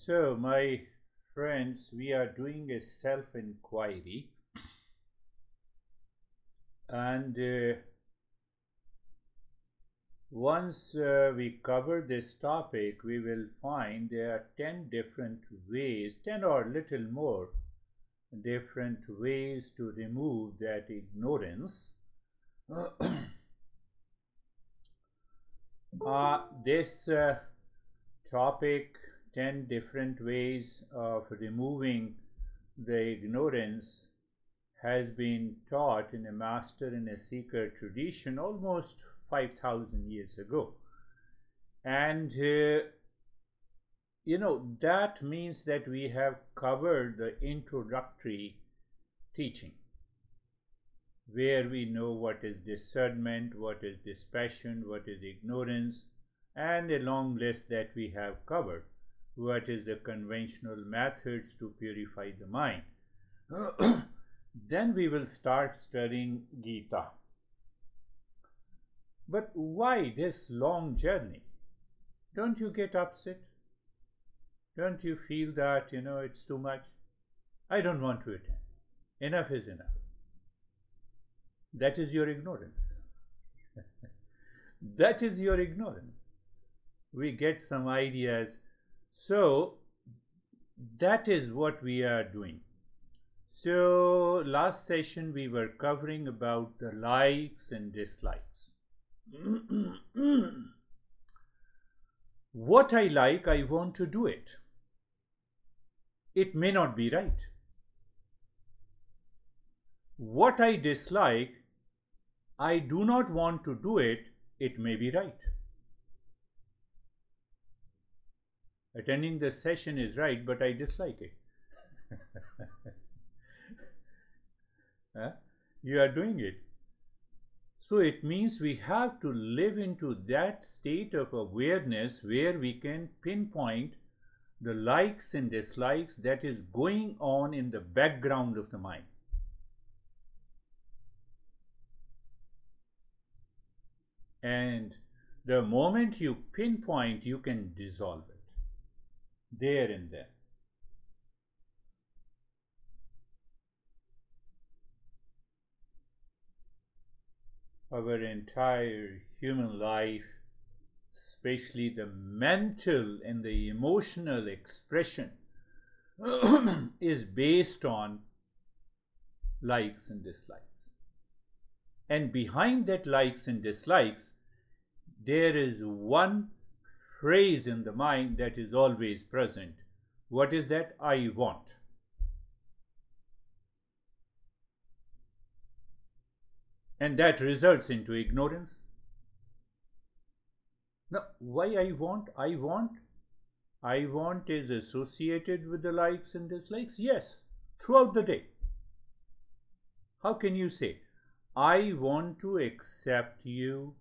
So, my friends, we are doing a self-enquiry, and once we cover this topic, we will find there are 10 different ways, 10 or little more different ways to remove that ignorance. This topic, 10 different ways of removing the ignorance, has been taught in a master and a seeker tradition almost 5,000 years ago. And that means that we have covered the introductory teaching, where we know what is discernment, what is dispassion, what is ignorance, and a long list that we have covered. What is the conventional methods to purify the mind? Then we will start studying Gita. But why this long journey? Don't you get upset? Don't you feel that, it's too much? I don't want to attend. Enough is enough. That is your ignorance. That is your ignorance. We get some ideas. So, that is what we are doing. So, last session we were covering about the likes and dislikes. What I like, I want to do it. It may not be right. What I dislike, I do not want to do it. It may be right. Attending the session is right, but I dislike it. You are doing it. So it means we have to live into that state of awareness where we can pinpoint the likes and dislikes that is going on in the background of the mind. And the moment you pinpoint, you can dissolve it there and then. Our entire human life, especially the mental and the emotional expression, is based on likes and dislikes. And behind that likes and dislikes, there is one phrase in the mind that is always present. What is that? I want. And that results into ignorance. Now, why I want? I want is associated with the likes and dislikes? Yes, throughout the day. How can you say, I want to accept you,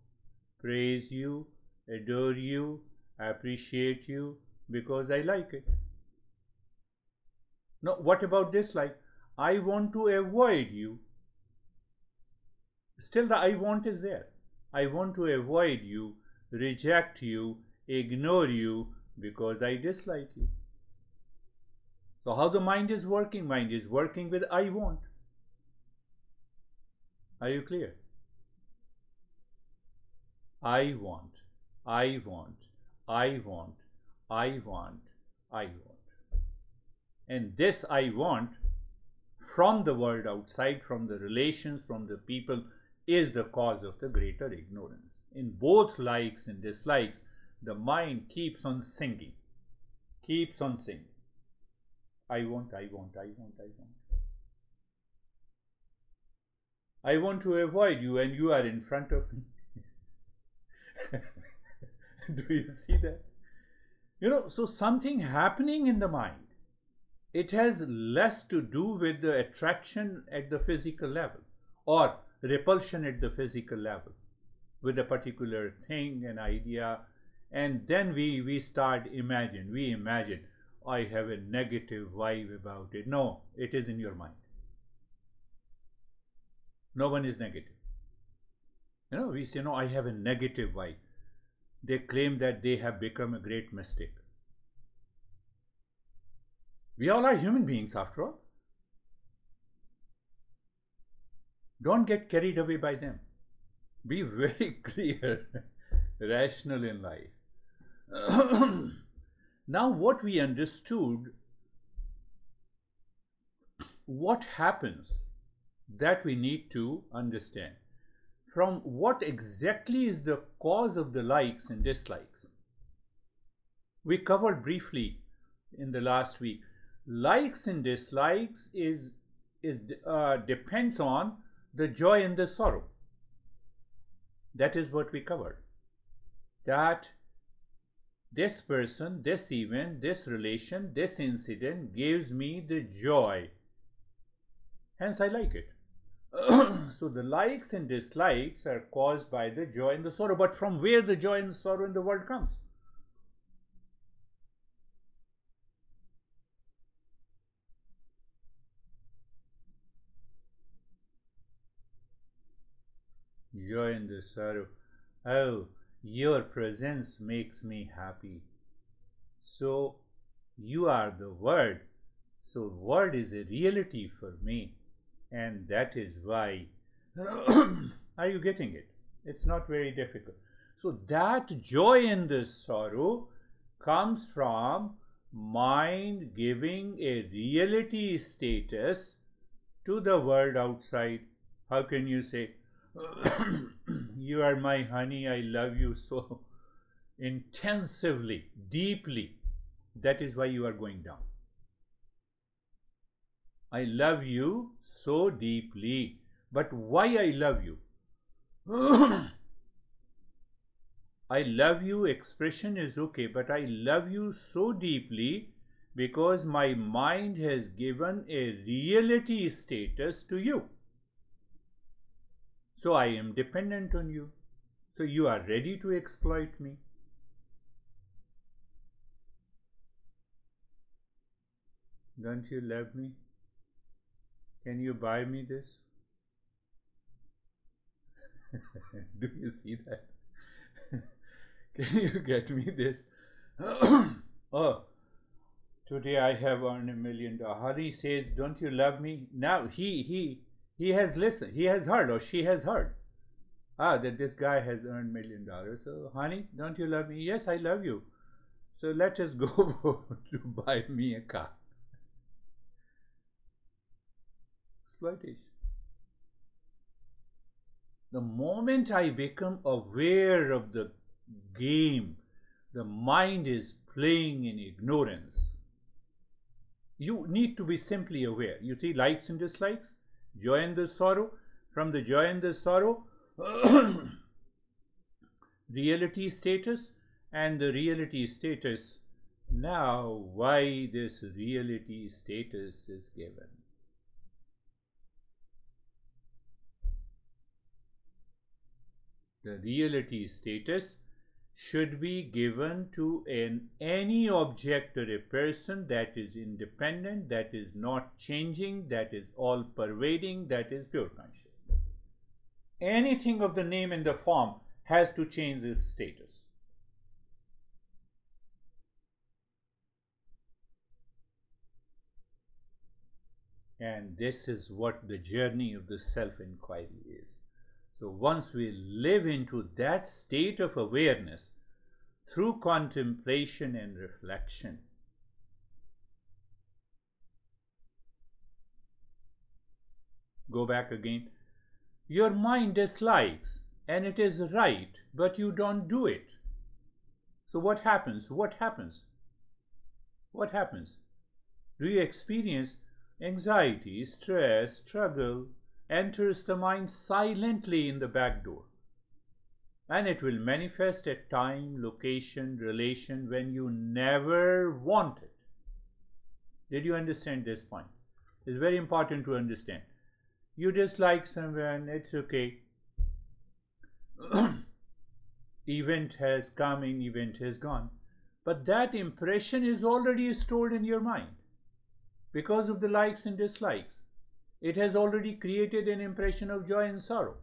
praise you, adore you, appreciate you because I like it? Now, what about dislike? I want to avoid you. Still the I want is there. I want to avoid you, reject you, ignore you because I dislike you. So how the mind is working? Mind is working with I want. Are you clear? I want, I want, I want, I want, I want. And this I want from the world outside, from the relations, from the people, is the cause of the greater ignorance. In both likes and dislikes, the mind keeps on singing. Keeps on singing. I want, I want, I want, I want. I want to avoid you and you are in front of me. Do you see that? So something happening in the mind. It has less to do with the attraction at the physical level or repulsion at the physical level with a particular thing, an idea, and then we start we imagine, I have a negative vibe about it. No, it is in your mind. No one is negative. We say, no, I have a negative vibe. They claim that they have become a great mistake. We all are human beings after all. Don't get carried away by them. Be very clear, rational in life. Now, what we understood, what happens, that we need to understand. From what exactly is the cause of the likes and dislikes? We covered briefly in the last week. Likes and dislikes depends on the joy and the sorrow. That is what we covered. That this person, this event, this relation, this incident gives me the joy. Hence, I like it. So the likes and dislikes are caused by the joy and the sorrow. But from where the joy and the sorrow in the world comes? Joy and the sorrow. Oh, your presence makes me happy. So you are the word. So word is a reality for me. And that is why. Are you getting it? It's not very difficult. So that joy and the sorrow comes from mind giving a reality status to the world outside. How can you say, you are my honey, I love you so intensively, deeply? That is why you are going down. I love you so deeply. But why I love you? I love you expression is okay, but I love you so deeply because my mind has given a reality status to you. So I am dependent on you. So you are ready to exploit me. Don't you love me? Can you buy me this? Do you see that? Can you get me this? Oh, today I have earned $1 million. Hari says, don't you love me? Now he has listened, he has heard, or she has heard, that this guy has earned $1 million. So, honey, don't you love me? Yes, I love you. So let us go to buy me a car. Exploitation. The moment I become aware of the game, the mind is playing in ignorance. You need to be simply aware. You see likes and dislikes, joy and the sorrow. From the joy and the sorrow, reality status, and the reality status. Now, why this reality status is given? The reality status should be given to any object or a person that is independent, that is not changing, that is all pervading, that is pure consciousness. Anything of the name and the form has to change its status. And this is what the journey of the self-enquiry is. So once we live into that state of awareness through contemplation and reflection, go back again. Your mind dislikes, and it is right, but you don't do it. So what happens? What happens? What happens? Do you experience anxiety, stress, struggle? Enters the mind silently in the back door, and it will manifest at time, location, relation when you never want it. Did you understand this point? It's very important to understand. You dislike someone, it's okay. Event has come and event has gone, but that impression is already stored in your mind because of the likes and dislikes. It has already created an impression of joy and sorrow.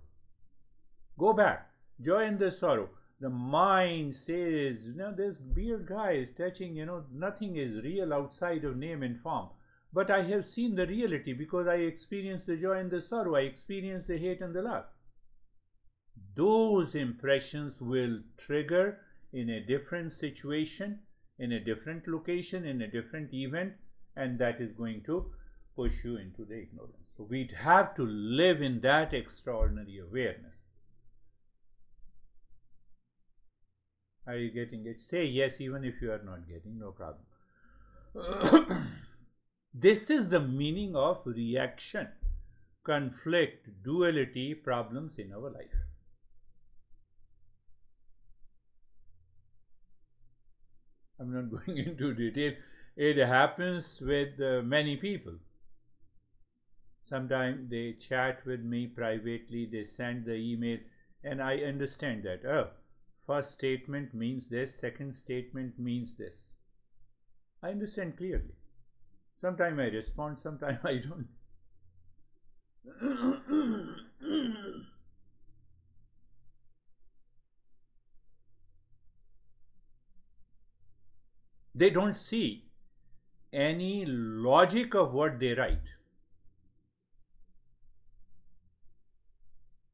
Go back. Joy and the sorrow. The mind says, this beard guy is touching, nothing is real outside of name and form. But I have seen the reality because I experienced the joy and the sorrow. I experienced the hate and the love. Those impressions will trigger in a different situation, in a different location, in a different event, and that is going to push you into the ignorance. So we'd have to live in that extraordinary awareness. Are you getting it? Say yes even if you are not getting, no problem. This is the meaning of reaction, conflict, duality, problems in our life. I'm not going into detail. It happens with many people. Sometimes they chat with me privately, they send the email, and I understand that. Oh, first statement means this, second statement means this. I understand clearly. Sometimes I respond, sometimes I don't. They don't see any logic of what they write.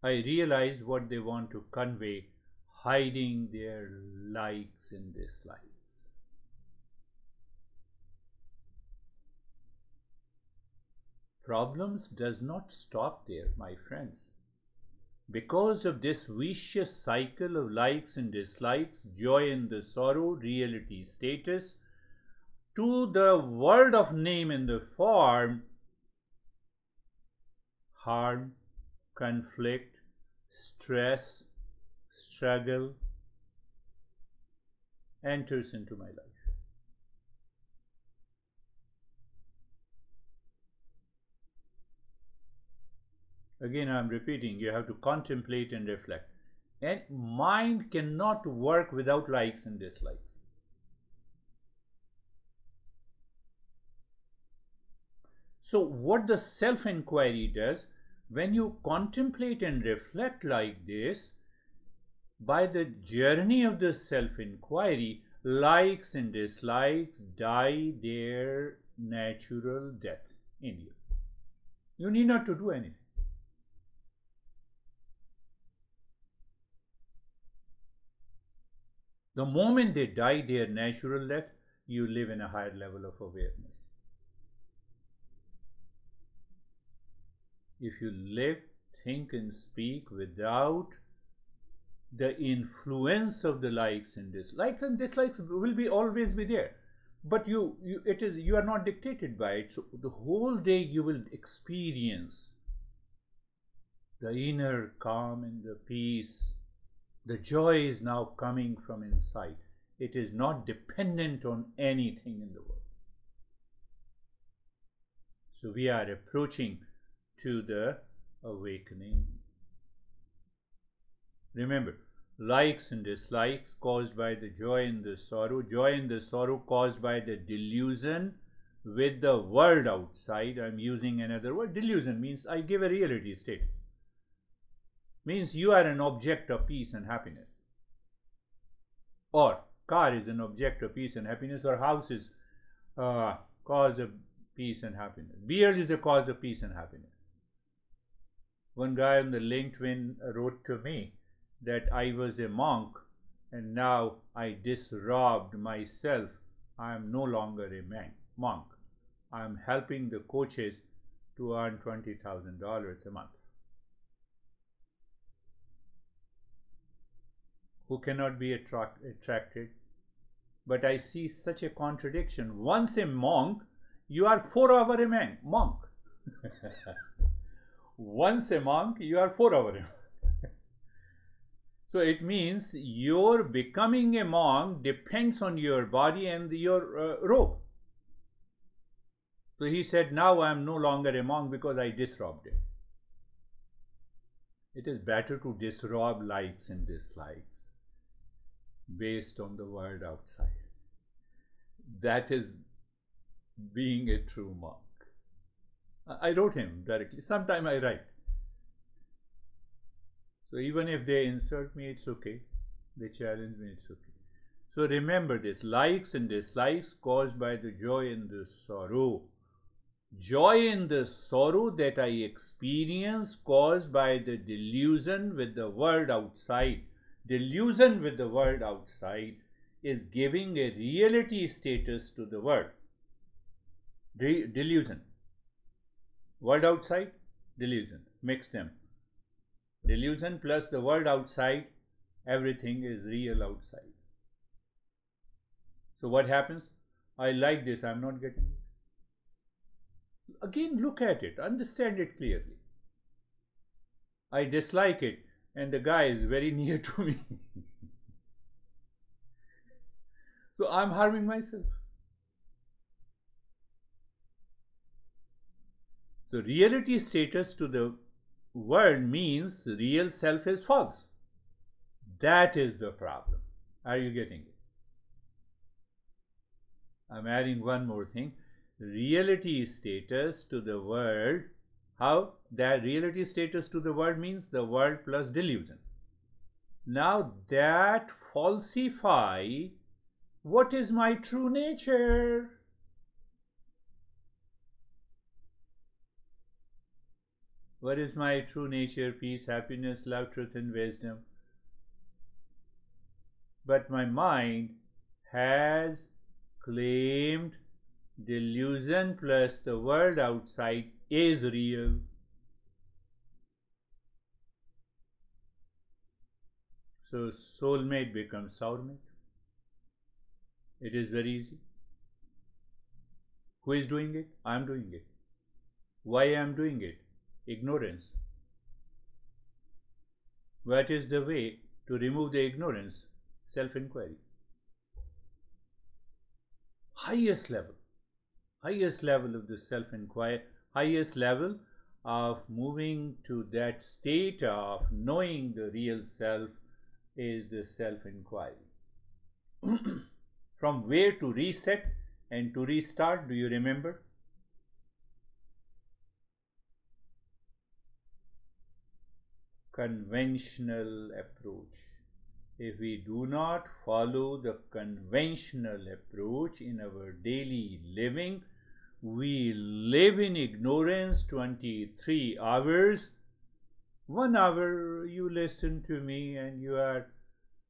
I realize what they want to convey, hiding their likes and dislikes. Problems does not stop there, my friends. Because of this vicious cycle of likes and dislikes, joy and the sorrow, reality, status, to the world of name and the form, harm, conflict, stress, struggle enters into my life. Again, I am repeating, you have to contemplate and reflect. And mind cannot work without likes and dislikes. So what the self-enquiry does, when you contemplate and reflect like this, by the journey of the self-enquiry, likes and dislikes die their natural death in you. You need not to do anything. The moment they die their natural death, you live in a higher level of awareness. If you live, think and speak without the influence of the likes and dislikes will be always be there, but you are not dictated by it. So the whole day you will experience the inner calm and the peace. The joy is now coming from inside. It is not dependent on anything in the world. So we are approaching to the awakening. Remember, likes and dislikes caused by the joy and the sorrow caused by the delusion with the world outside. I'm using another word. Delusion means I give a reality state. Means you are an object of peace and happiness. Or car is an object of peace and happiness, or house is cause of peace and happiness. Beard is the cause of peace and happiness. One guy on the LinkedIn wrote to me that I was a monk and now I disrobed myself. I am no longer a monk. I am helping the coaches to earn $20,000 a month. Who cannot be attracted? But I see such a contradiction. Once a monk, you are forever a monk. Once a monk, you are forever a monk. So it means your becoming a monk depends on your body and your robe. So he said, now I am no longer a monk because I disrobed it. It is better to disrobe likes and dislikes based on the world outside. That is being a true monk. I wrote him directly. Sometime I write. So even if they insult me, it's okay. They challenge me, it's okay. So remember this, likes and dislikes caused by the joy and the sorrow. Joy in the sorrow that I experience caused by the delusion with the world outside. Delusion with the world outside is giving a reality status to the world. Delusion. World outside, delusion. Mix them. Delusion plus the world outside, everything is real outside. So what happens? I like this, I'm not getting it. Again, look at it, understand it clearly. I dislike it, and the guy is very near to me. So I'm harming myself. So reality status to the world means real self is false. That is the problem. Are you getting it? I'm adding one more thing. Reality status to the world. How? That reality status to the world means the world plus delusion. Now that falsify what is my true nature. What is my true nature? Peace, happiness, love, truth, and wisdom. But my mind has claimed delusion plus the world outside is real. So soulmate becomes sourmate. It is very easy. Who is doing it? I am doing it. Why I am doing it? Ignorance. What is the way to remove the ignorance? Self-enquiry. Highest level of the self-enquiry, highest level of moving to that state of knowing the real self is the self-enquiry. From where to reset and to restart, do you remember? Conventional approach. If we do not follow the conventional approach in our daily living, we live in ignorance 23 hours. 1 hour you listen to me and you are,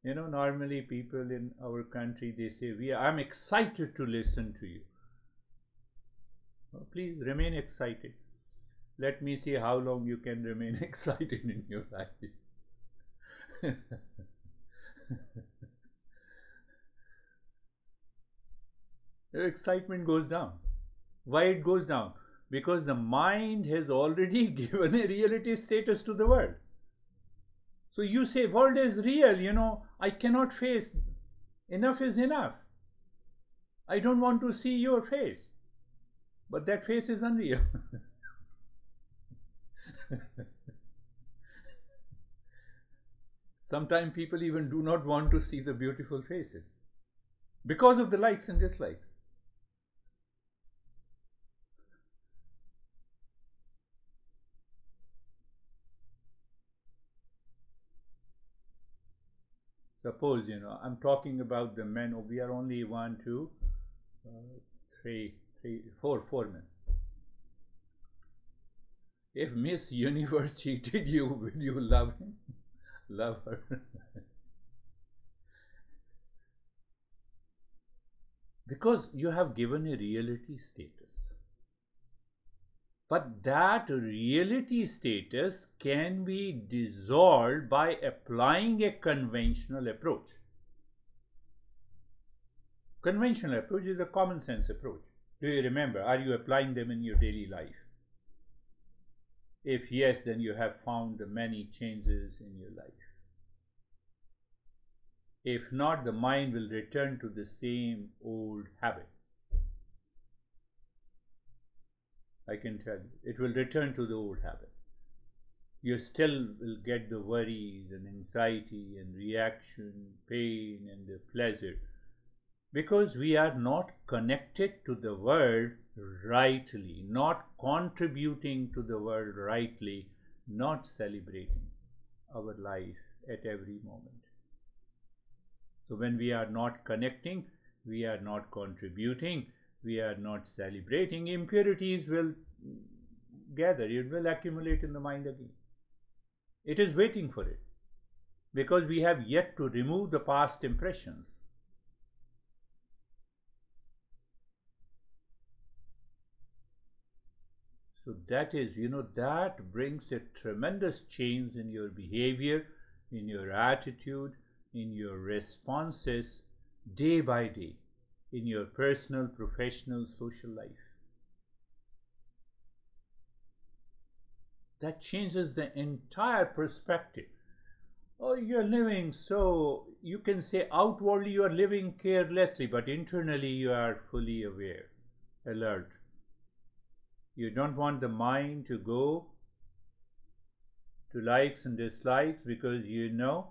normally people in our country, they say, I'm excited to listen to you. Oh, please remain excited. Let me see how long you can remain excited in your life. Your excitement goes down. Why it goes down? Because the mind has already given a reality status to the world. So you say, world is real, I cannot face. Enough is enough. I don't want to see your face. But that face is unreal. Sometimes people even do not want to see the beautiful faces because of the likes and dislikes. Suppose, I'm talking about the men. We are only 1, 2, 3, 4 men. If Miss Universe cheated you, will you love him? Love her? Because you have given a reality status. But that reality status can be dissolved by applying a conventional approach. Conventional approach is a common sense approach. Do you remember? Are you applying them in your daily life? If yes, then you have found the many changes in your life. If not, the mind will return to the same old habit. I can tell you, it will return to the old habit. You still will get the worries and anxiety and reaction, pain and the pleasure, because we are not connected to the world rightly, not contributing to the world rightly, not celebrating our life at every moment. So when we are not connecting, we are not contributing, we are not celebrating, impurities will gather, it will accumulate in the mind again. It is waiting for it because we have yet to remove the past impressions. So that is, that brings a tremendous change in your behavior, in your attitude, in your responses day by day, in your personal, professional, social life. That changes the entire perspective. Oh, you're living so, you can say outwardly you are living carelessly, but internally you are fully aware, alert. You don't want the mind to go to likes and dislikes because you know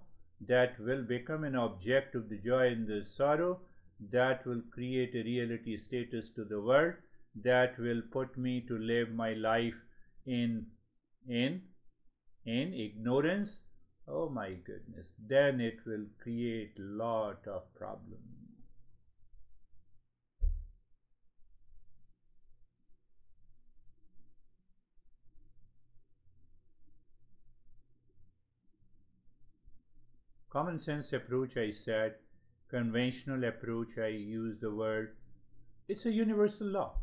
that will become an object of the joy and the sorrow, that will create a reality status to the world, that will put me to live my life in ignorance. Oh my goodness, then it will create a lot of problems. Common sense approach, I said. Conventional approach, I use the word. It's a universal law.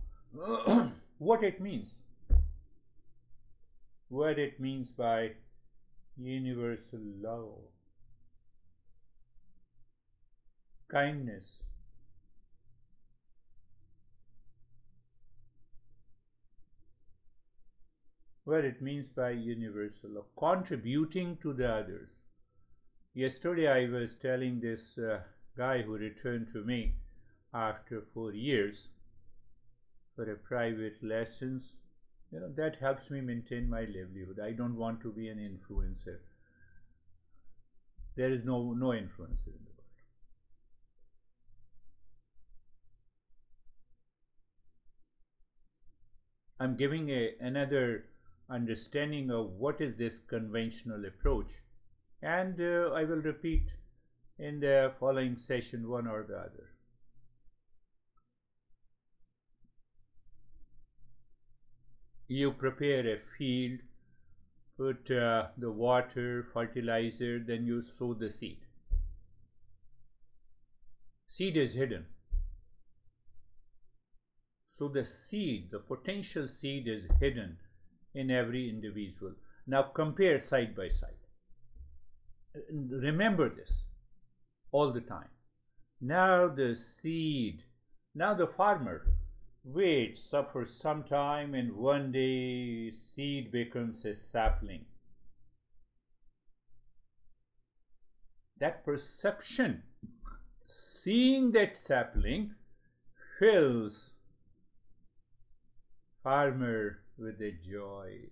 What it means. What it means by universal law. Kindness. What it means by universal law. Contributing to the others. Yesterday I was telling this guy who returned to me after 4 years for a private lessons. That helps me maintain my livelihood. I don't want to be an influencer. There is no influencer in the world. I'm giving another understanding of what is this conventional approach, and I will repeat in the following session one or the other. You prepare a field, put the water, fertilizer, then you sow the seed. Seed is hidden. So the seed, the potential seed is hidden in every individual. Now compare side by side. Remember this all the time. Now the seed, now the farmer waits, suffers some time, and one day seed becomes a sapling. That perception, seeing that sapling, fills farmer with a joy.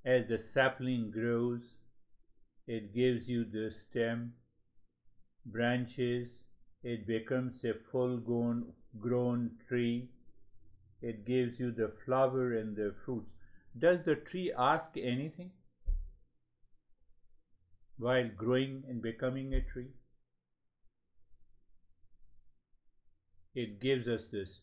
As the sapling grows, it gives you the stem, branches, it becomes a full grown tree, it gives you the flower and the fruits. Does the tree ask anything while growing and becoming a tree? It gives us this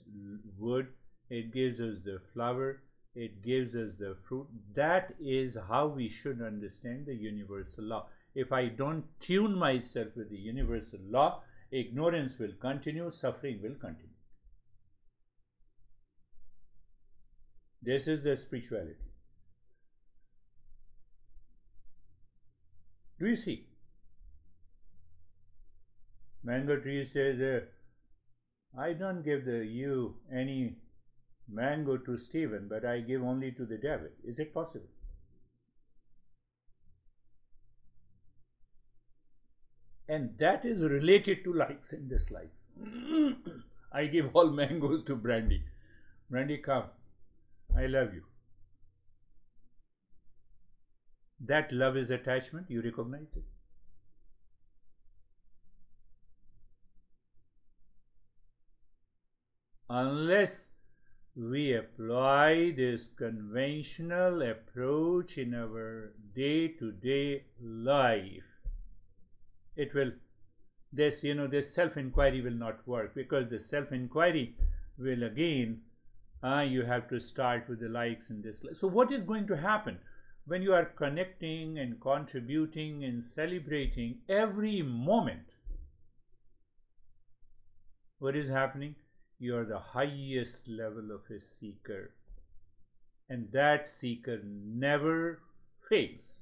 wood, it gives us the flower, it gives us the fruit. That is how we should understand the universal law. If I don't tune myself with the universal law, ignorance will continue, suffering will continue. This is the spirituality. Do you see? Mango tree says, I don't give you any mango to Stephen, but I give only to the devil. Is it possible? And that is related to likes and dislikes. I give all mangoes to Brandy. Brandy, come. I love you. That love is attachment. You recognize it? Unless we apply this conventional approach in our day-to-day life, it will, this self-inquiry will not work, because the self-inquiry will again, you have to start with the likes and dislikes. So what is going to happen when you are connecting and contributing and celebrating every moment? What is happening? You are the highest level of a seeker, and that seeker never fails.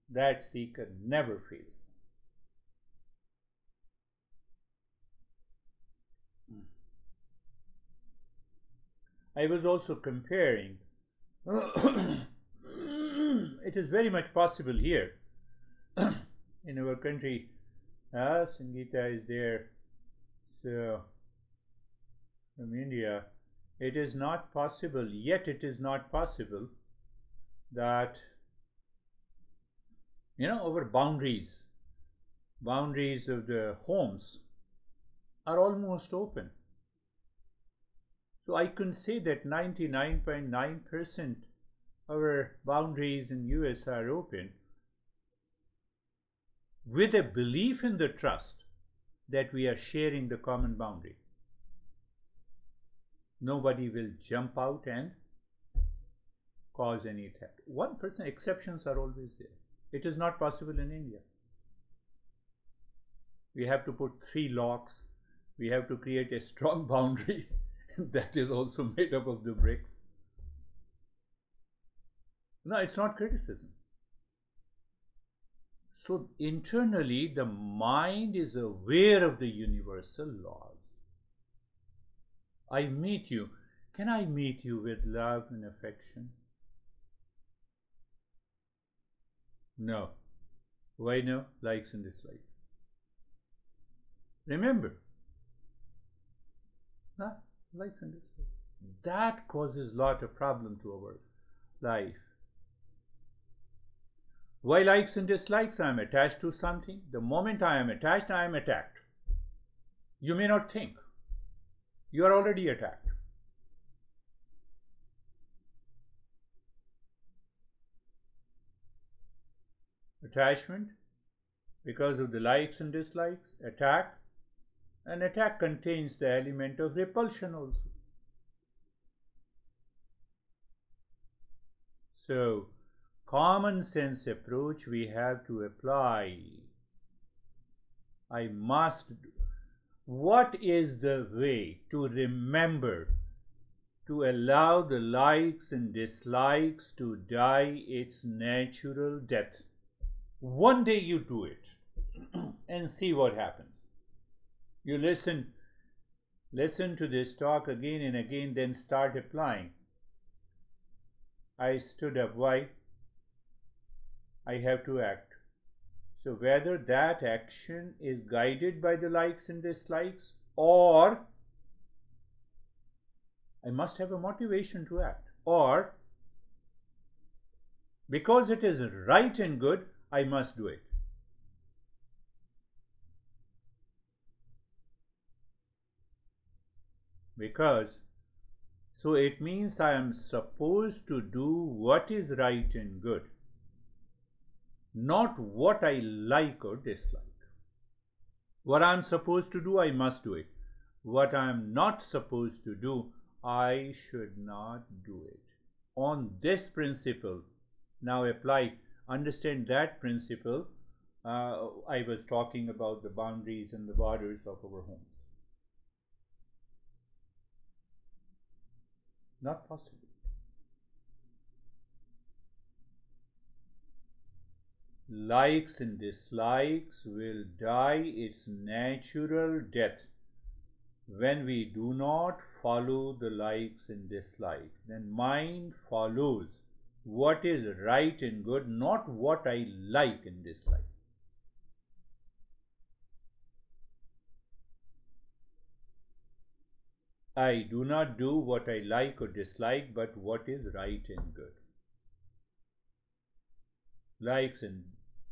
That seeker never fails. I was also comparing. It is very much possible here in our country. Sangeeta is there, so from India. It is not possible, yet it is not possible that our boundaries of the homes are almost open. So I can say that 99.9% our boundaries in US are open, with a belief in the trust that we are sharing the common boundary. Nobody will jump out and cause any attack. 1% exceptions are always there. It is not possible in India. We have to put 3 locks. We have to create a strong boundary that is also made up of the bricks. No, it's not criticism. So internally, the mind is aware of the universal laws. I meet you. Can I meet you with love and affection? No. Why no? Likes and dislikes. Remember, likes and dislikes. That causes a lot of problem to our life. Why likes and dislikes? I am attached to something. The moment I am attached, I am attacked. You may not think. You are already attacked. Attachment, because of the likes and dislikes. Attack. An attack contains the element of repulsion also. So, common sense approach we have to apply. I must do. What is the way to remember to allow the likes and dislikes to die its natural death? One day you do it and see what happens. You listen to this talk again and again, then start applying. I stood up. Why? I have to act. So whether that action is guided by the likes and dislikes, or I must have a motivation to act, or because it is right and good, I must do it. So it means I am supposed to do what is right and good, not what I like or dislike. What I am supposed to do, I must do it. What I am not supposed to do, I should not do it. On this principle, now apply, understand that principle. I was talking about the boundaries and the borders of our homes. Not possible. Likes and dislikes will die its natural death when we do not follow the likes and dislikes. Then mind follows what is right and good, not what I like and dislike. I do not do what I like or dislike, but what is right and good. Likes and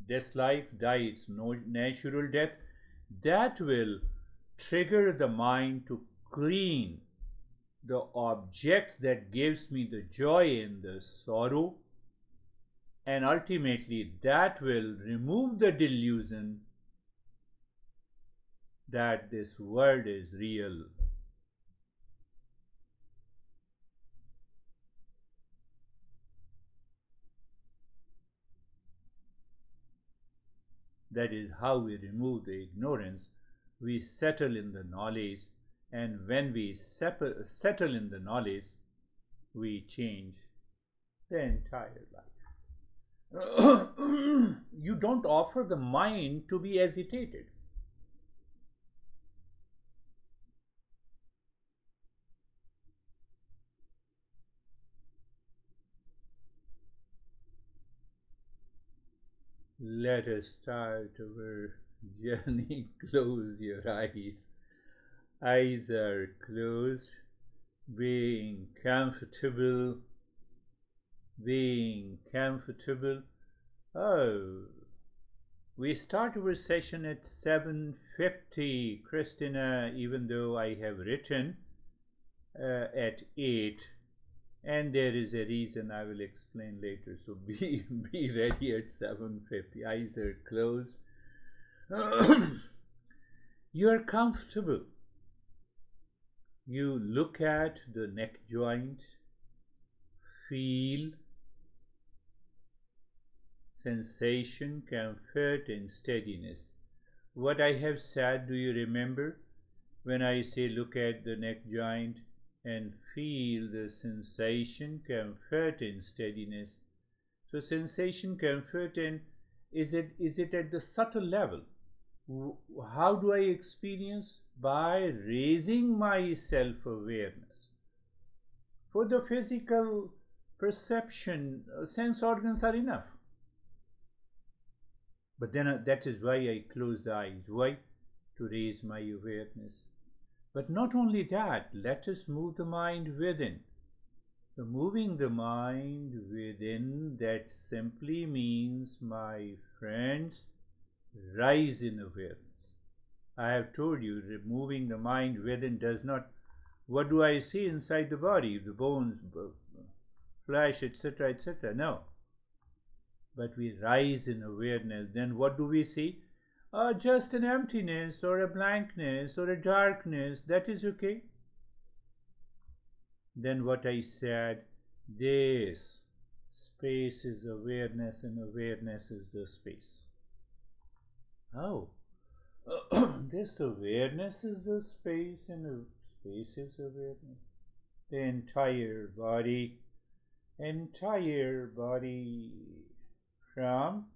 dislikes die its natural death. That will trigger the mind to clean the objects that gives me the joy and the sorrow, and ultimately that will remove the delusion that this world is real. That is how we remove the ignorance. We settle in the knowledge, and when we settle in the knowledge, we change the entire life. You don't offer the mind to be agitated. Let us start our journey. Close your eyes. Eyes are closed. Being comfortable. Being comfortable. Oh, we start our session at 7:50, Christina, even though I have written at 8. And there is a reason I will explain later. So be ready at 7:50. Eyes are closed. You are comfortable. You look at the neck joint, feel sensation, comfort, and steadiness. What I have said, do you remember? When I say look at the neck joint and feel the sensation, comfort, and steadiness. So sensation, comfort, and is it at the subtle level? How do I experience? By raising my self-awareness. For the physical perception, sense organs are enough. But then that is why I close the eyes. Why? To raise my awareness. But not only that, let us move the mind within. So moving the mind within, that simply means, my friends, rise in awareness. I have told you, removing the mind within does not, what do I see inside the body? The bones, flesh, etc., etc. No. But we rise in awareness. Then what do we see? Just an emptiness or a blankness or a darkness. That is okay. Then what I said, this space is awareness and awareness is the space. Oh, this awareness is the space and the space is awareness. The entire body from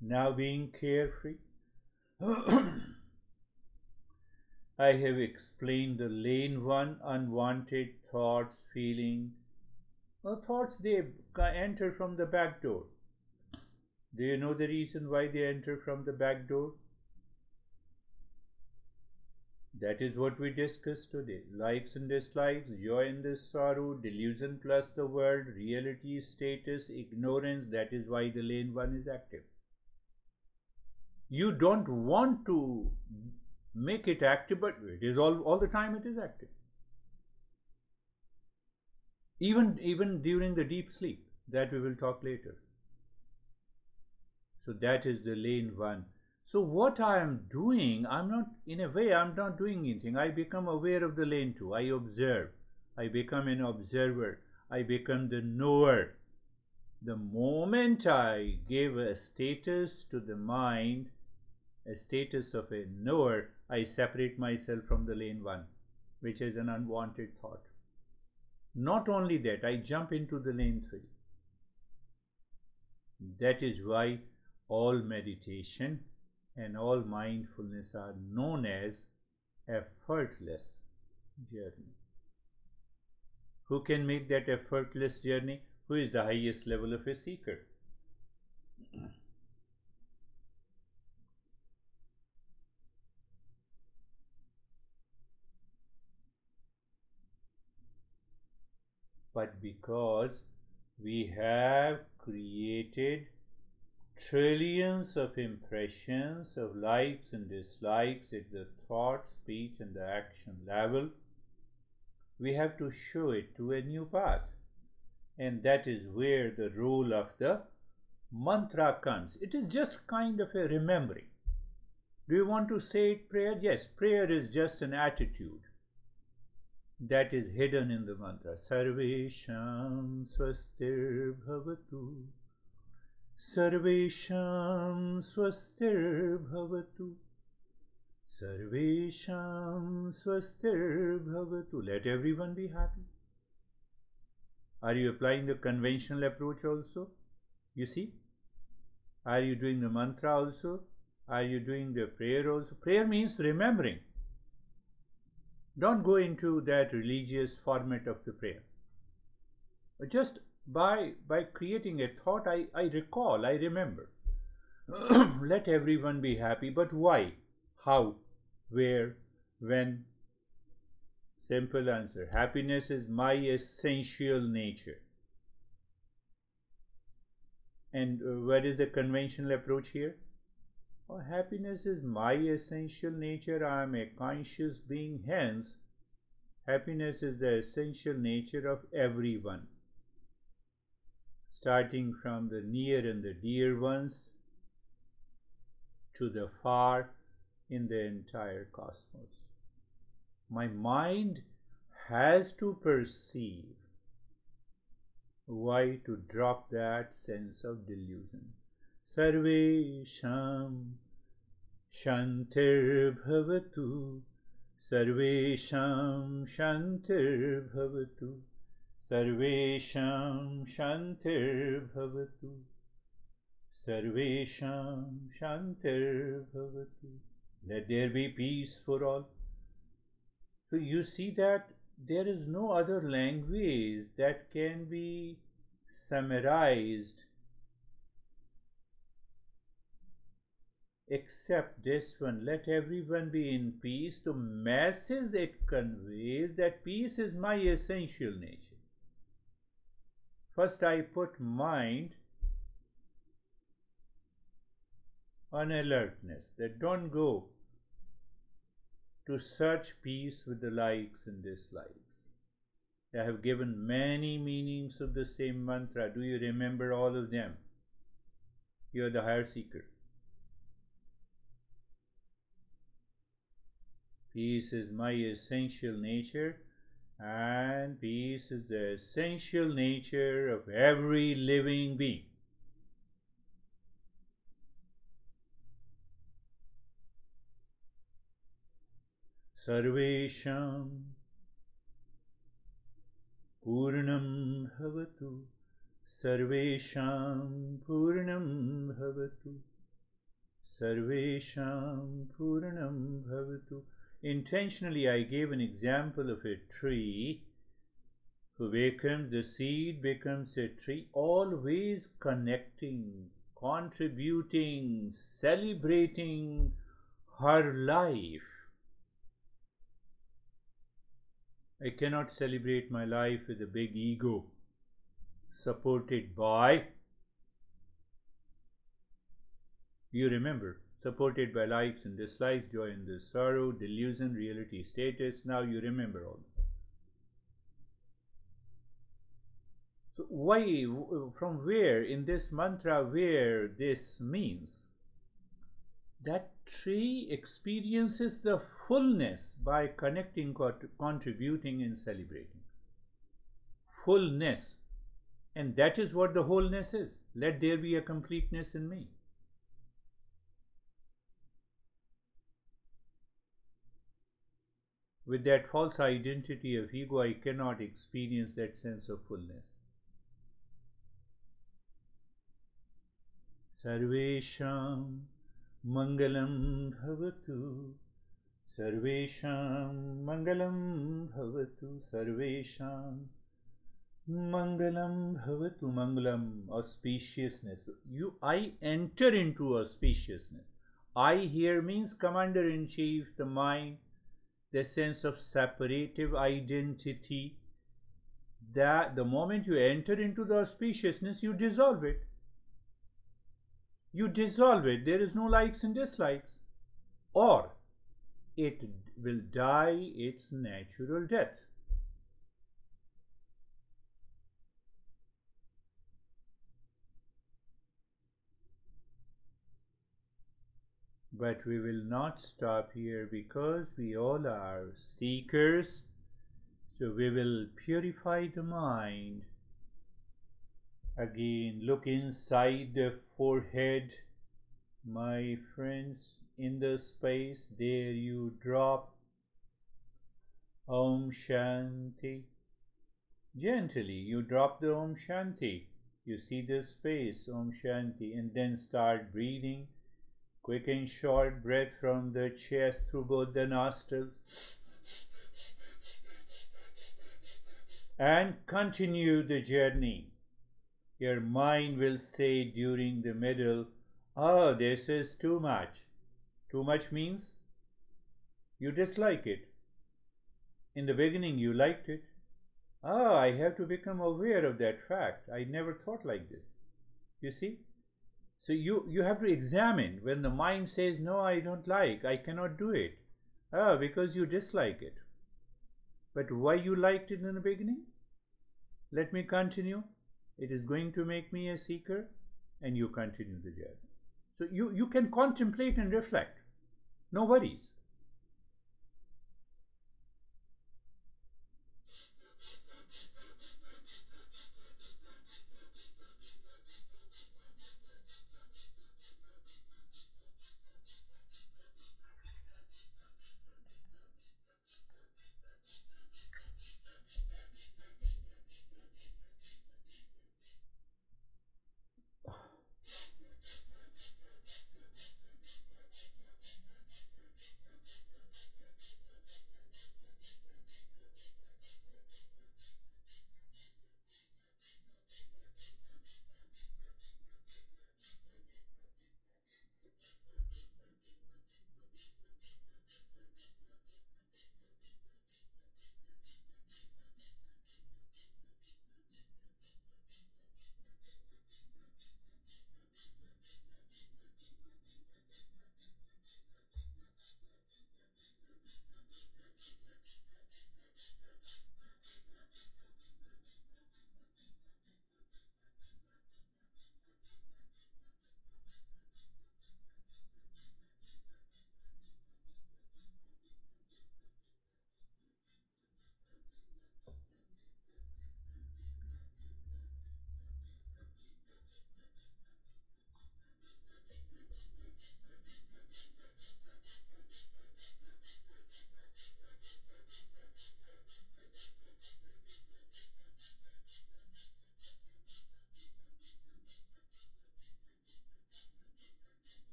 now being carefree. I have explained the lane 1, unwanted thoughts, feeling. Well, thoughts, they enter from the back door. Do you know the reason why they enter from the back door? That is what we discussed today. Likes and dislikes, joy and sorrow, delusion plus the world, reality, status, ignorance. That is why the lane 1 is active. You don't want to make it active, but it is all the time it is active. Even during the deep sleep, that we will talk later. So that is the lane 1. So what I am doing, I'm not doing anything. I become aware of the lane 2. I observe. I become an observer. I become the knower. The moment I give a status to the mind, a status of a knower, I separate myself from the lane 1, which is an unwanted thought. Not only that, I jump into the lane 3. That is why all meditation and all mindfulness are known as effortless journey. Who can make that effortless journey? Who is the highest level of a seeker? But because we have created trillions of impressions of likes and dislikes at the thought, speech, and the action level, we have to show it to a new path. And that is where the role of the mantra comes. It is just kind of a remembering. Do you want to say it prayer? Yes, prayer is just an attitude that is hidden in the mantra. Sarvesham swastir bhavatu. Sarvesham swastir bhavatu. Sarvesham swastir bhavatu. Let everyone be happy. Are you applying the conventional approach also? You see? Are you doing the mantra also? Are you doing the prayer also? Prayer means remembering. Don't go into that religious format of the prayer. Just by creating a thought, I recall, I remember. Let everyone be happy. But why? How? Where? When? Simple answer. Happiness is my essential nature. And what is the conventional approach here? Oh, happiness is my essential nature. I am a conscious being. Hence, happiness is the essential nature of everyone, starting from the near and the dear ones to the far in the entire cosmos. My mind has to perceive. Why? To drop that sense of delusion. Sarvesham shantir bhavatu. Sarvesham shantir bhavatu. Sarvesham shantir bhavatu. Sarvesham shantir bhavatu. Let there be peace for all. So you see that there is no other language that can be summarized except this one. Let everyone be in peace. The message it conveys that peace is my essential nature. First I put mind on alertness, that don't go to search peace with the likes and dislikes. I have given many meanings of the same mantra. Do you remember all of them? You are the higher seeker. Peace is my essential nature, and peace is the essential nature of every living being. Sarvesham Purnam Bhavatu. Sarvesham Purnam Bhavatu. Sarvesham Purnam Bhavatu. Intentionally I gave an example of a tree who becomes, the seed becomes a tree, always connecting, contributing, celebrating her life. I cannot celebrate my life with a big ego supported by, you remember, supported by likes and dislikes, joy and sorrow, delusion, reality, status. Now you remember all. So why, from where in this mantra, where this means? That tree experiences the fullness by connecting, contributing and celebrating. Fullness. And that is what the wholeness is. Let there be a completeness in me. With that false identity of ego, I cannot experience that sense of fullness. Sarvesham Mangalam Bhavatu. Sarvesham Mangalam Bhavatu. Sarvesham Mangalam Bhavatu. Mangalam, auspiciousness. I enter into auspiciousness. I here means commander-in-chief, the mind, the sense of separative identity. That the moment you enter into the auspiciousness, you dissolve it. You dissolve it. There is no likes and dislikes. Or it will die its natural death. But we will not stop here because we all are seekers. So we will purify the mind. Again, look inside the forehead, my friends, in the space. There you drop Om Shanti. Gently, you drop the Om Shanti. You see the space, Om Shanti, and then start breathing. Quick and short breath from the chest through both the nostrils. And continue the journey. Your mind will say during the middle, oh, this is too much. Too much means you dislike it. In the beginning, you liked it. Oh, I have to become aware of that fact. I never thought like this. You see? So you have to examine when the mind says, no, I don't like, I cannot do it. Oh, because you dislike it. But why you liked it in the beginning? Let me continue. It is going to make me a seeker, and you continue the journey. So you can contemplate and reflect. No worries.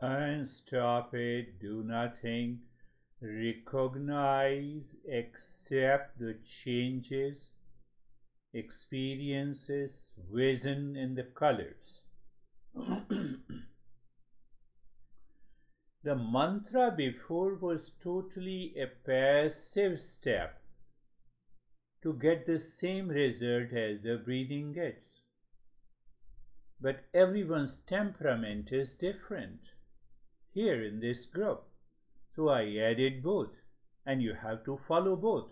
And stop it. Do nothing. Recognize, accept the changes, experiences, vision, and the colors. The mantra before was totally a passive step to get the same result as the breathing gets. But everyone's temperament is different here in this group. So I added both, and you have to follow both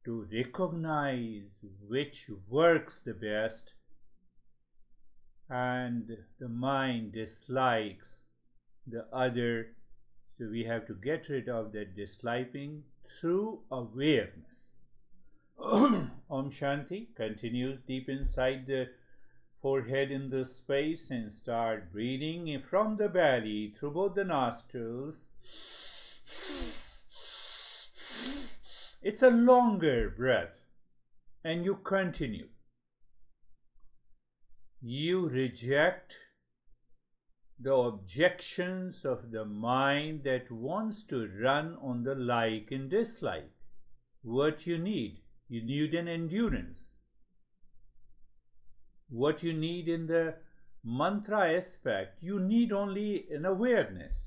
to recognize which works the best, and the mind dislikes the other. So we have to get rid of that disliking through awareness. Om Shanti continues deep inside the forehead in the space, and start breathing in from the belly through both the nostrils. It's a longer breath, and you continue. You reject the objections of the mind that wants to run on the like and dislike. What you need an endurance. What you need in the mantra aspect, you need only an awareness.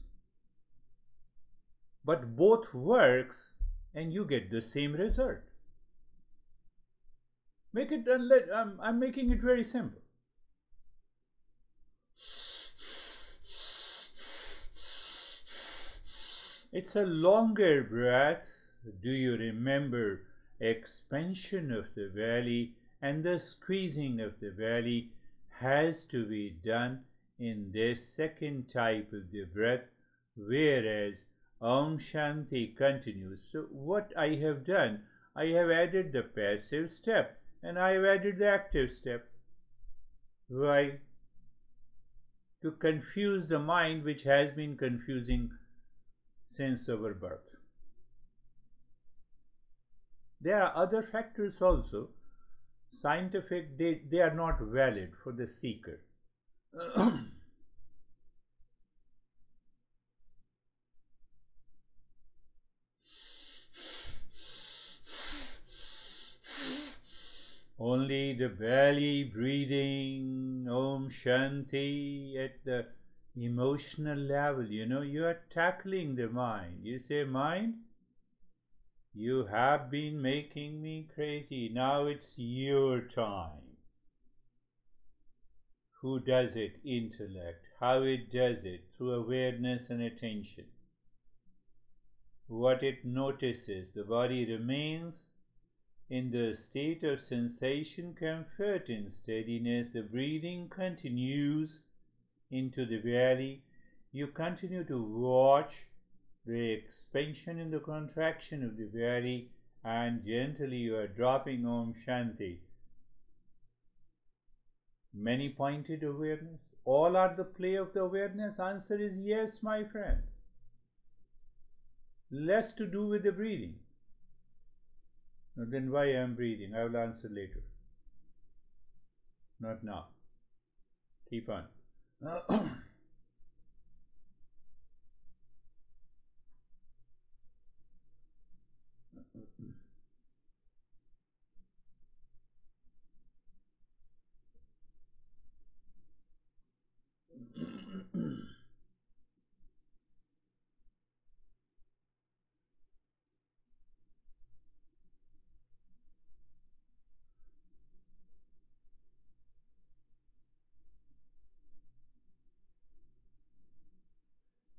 But both works, and you get the same result. Make it. I'm making it very simple. It's a longer breath. Do you remember expansion of the belly and the squeezing of the belly has to be done in this second type of the breath, whereas Om Shanti continues. So what I have done, I have added the passive step and I have added the active step. Why? To confuse the mind which has been confusing since our birth. There are other factors also. Scientific, they are not valid for the seeker. Only the belly breathing, Om Shanti, at the emotional level. You are tackling the mind. You say, mind, you have been making me crazy. Now it's your time. Who does it? Intellect. How it does it? Through awareness and attention. What it notices, the body remains in the state of sensation, comfort, and steadiness. The breathing continues into the belly. You continue to watch the expansion and the contraction of the belly, and gently you are dropping Om Shanti. Many pointed awareness. All are the play of the awareness. Answer is yes, my friend. Less to do with the breathing. Now, then why I am breathing? I will answer later. Not now. Keep on.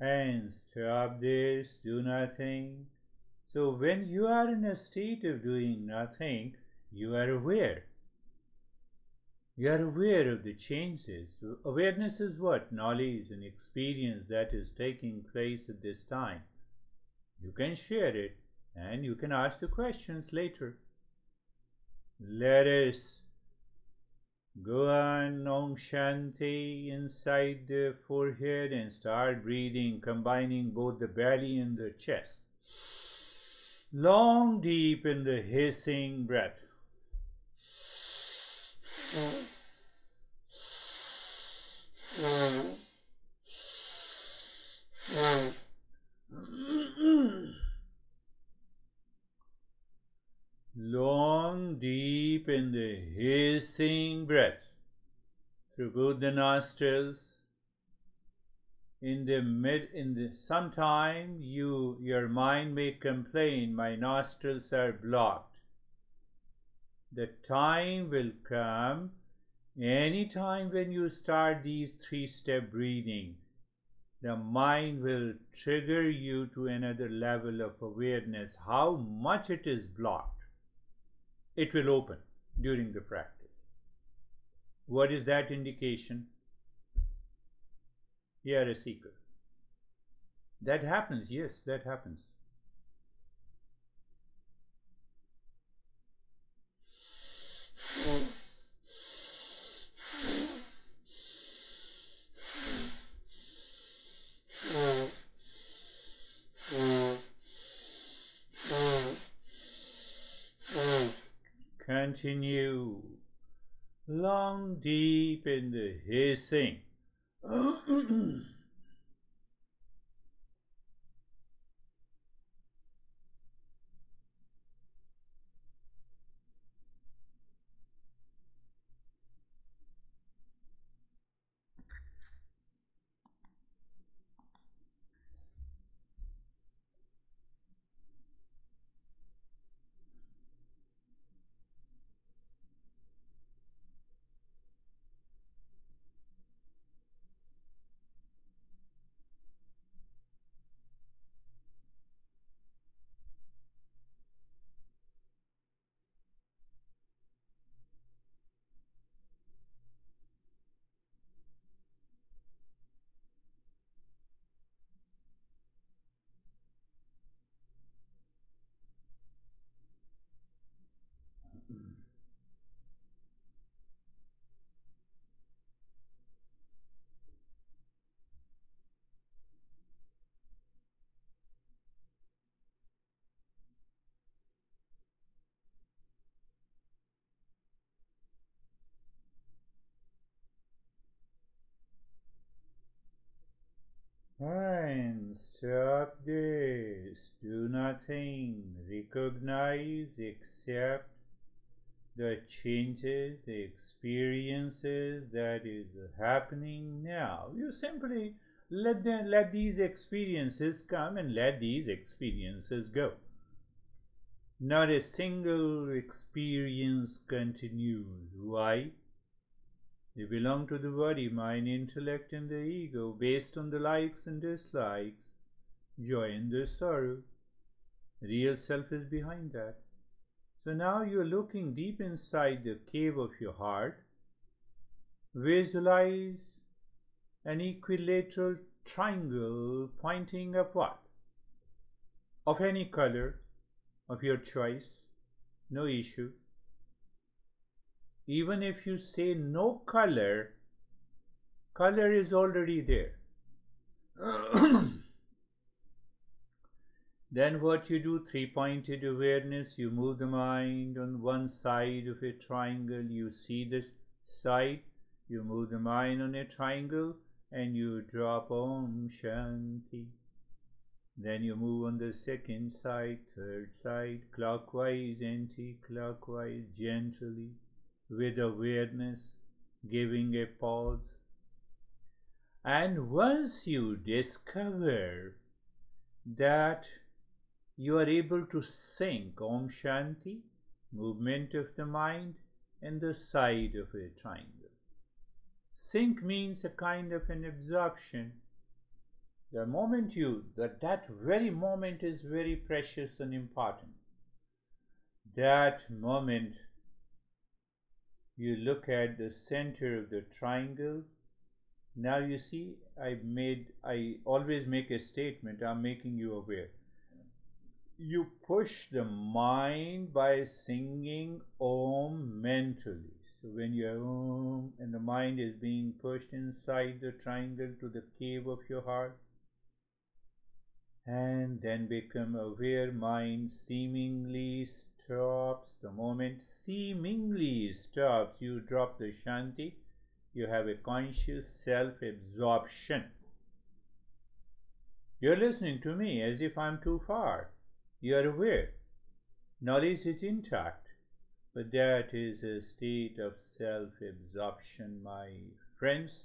And stop this, do nothing. So when you are in a state of doing nothing, you are aware. You are aware of the changes. Awareness is what? Knowledge and experience that is taking place at this time. You can share it and you can ask the questions later. Let us go on Om Shanti inside the forehead and start breathing, combining both the belly and the chest. Long, deep in the hissing breath. Long, deep in the hissing breath through both the nostrils. Sometime your mind may complain, my nostrils are blocked. The time will come any time when you start these 3-step breathing. The mind will trigger you to another level of awareness. How much it is blocked, it will open during the practice. What is that indication? You are a seeker. That happens, yes, that happens. Continue. Long, deep in the hissing. Stop this. Do nothing. Recognize, accept the changes, the experiences that is happening now. You simply let these experiences come and let these experiences go. Not a single experience continues. Why? They belong to the body, mind, intellect, and the ego, based on the likes and dislikes, joy and the sorrow. Real self is behind that. So now you're looking deep inside the cave of your heart. Visualize an equilateral triangle pointing upward, of any color, of your choice, no issue. Even if you say no color, color is already there. Then what you do, three-pointed awareness, you move the mind on one side of a triangle, you see this side, you move the mind on a triangle, and you drop Om Shanti. Then you move on the second side, third side, clockwise, anti-clockwise, gently, with awareness, giving a pause. And once you discover that you are able to sync Om Shanti, movement of the mind, and the side of a triangle. Sync means a kind of an absorption. The moment that very moment is very precious and important. That moment you look at the center of the triangle. Now you see, I always make a statement, I'm making you aware. You push the mind by singing Om mentally. So when you are Om and the mind is being pushed inside the triangle to the cave of your heart, and then become aware, mind seemingly stops. The moment seemingly stops, you drop the Shanti, you have a conscious self-absorption. You're listening to me as if I'm too far. You're aware. Knowledge is intact, but that is a state of self-absorption, my friends.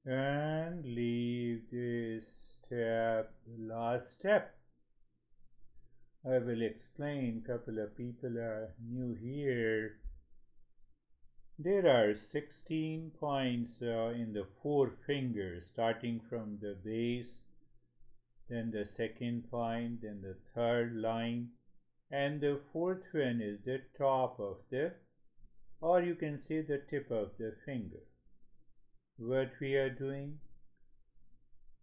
And leave this step, the last step. I will explain. Couple of people are new here. There are 16 points in the four fingers, starting from the base, then the second point, then the third line, and the fourth one is the top of the, or you can say the tip of the finger. What we are doing,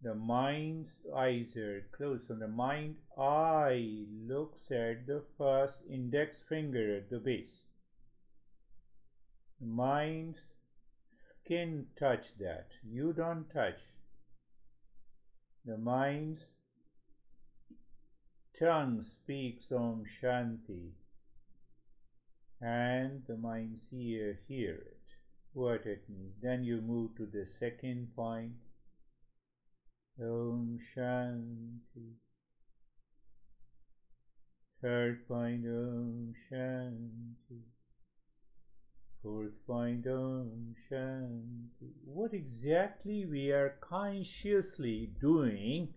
the mind's eyes are closed. So the mind eye looks at the first index finger at the base. The mind's skin touch that. You don't touch. The mind's tongue speaks Om Shanti, and the mind's ear hear it, what it means. Then you move to the second point. Om Shanti. Third point, Om Shanti. Fourth point, Om Shanti. What exactly we are consciously doing,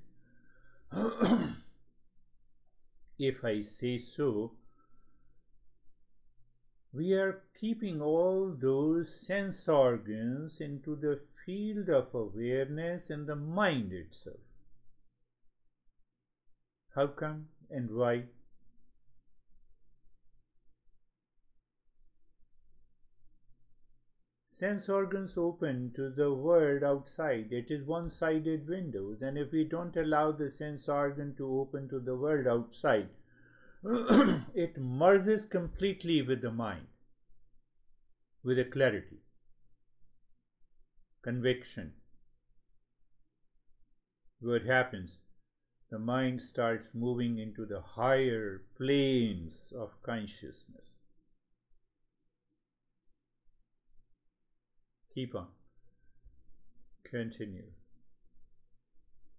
if I say so, we are keeping all those sense organs into the field of awareness in the mind itself. How come and why? Sense organs open to the world outside. It is one-sided windows, and if we don't allow the sense organ to open to the world outside, it merges completely with the mind, with a clarity, conviction. What happens? The mind starts moving into the higher planes of consciousness. Keep on. Continue.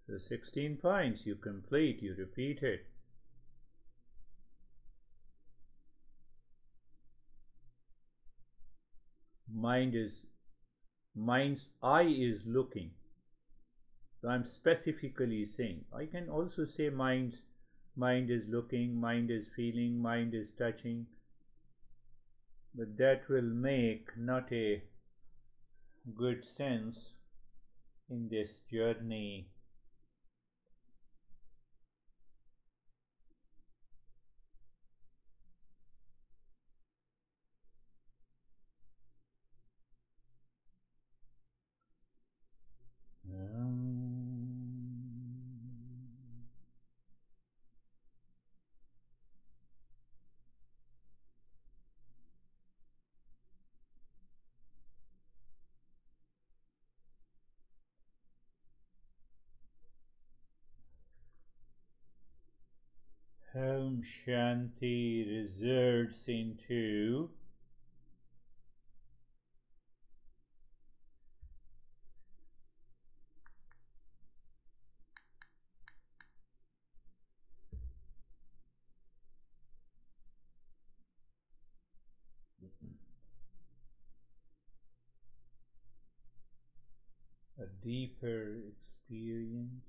The 16 points you complete, you repeat it. Mind's eye is looking. So I'm specifically saying, I can also say mind is looking, mind is feeling, mind is touching, but that will make not a good sense in this journey. Om Shanti results into a deeper experience.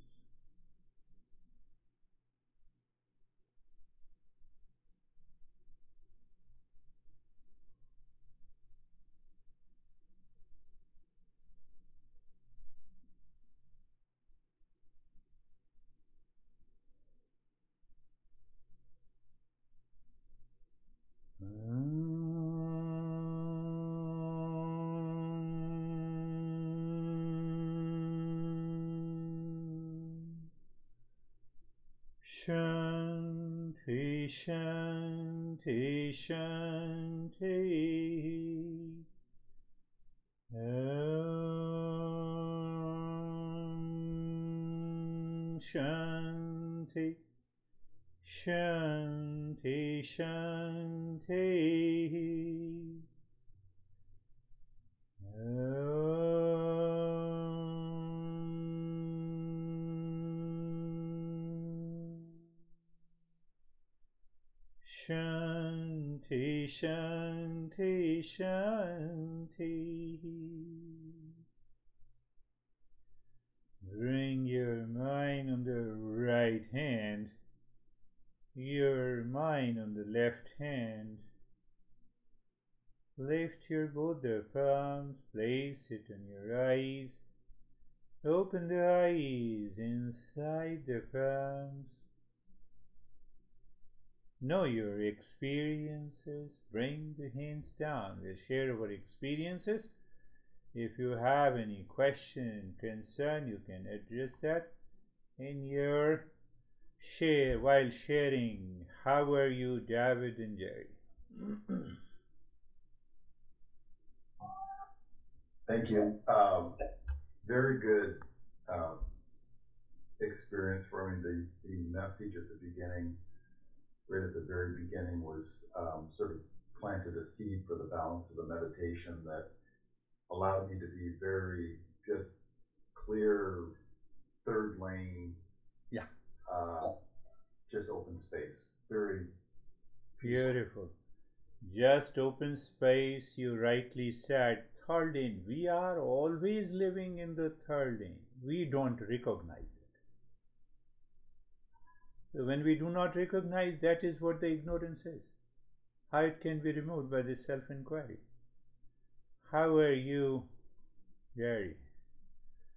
Shanti, Shanti, Shanti. Om Shanti, Shanti, Shanti. Shanti, Shanti, Shanti. Bring your mind on the right hand, your mind on the left hand. Lift your both the palms, place it on your eyes. Open the eyes inside the palms. Know your experiences. Bring the hands down. We'll share our experiences. If you have any question, concern, you can address that in your share while sharing. How are you, David and Jerry? Thank you. Very good experience for me. The message at the beginning, right at the very beginning, was sort of planted a seed for the balance of the meditation that allowed me to be very just clear, third lane, Yeah. just open space. Very Beautiful. Just open space, you rightly said. Third in. We are always living in the third in. We don't recognize it. So when we do not recognize, that is what the ignorance is. How it can be removed by this self-inquiry. How are you, Gary?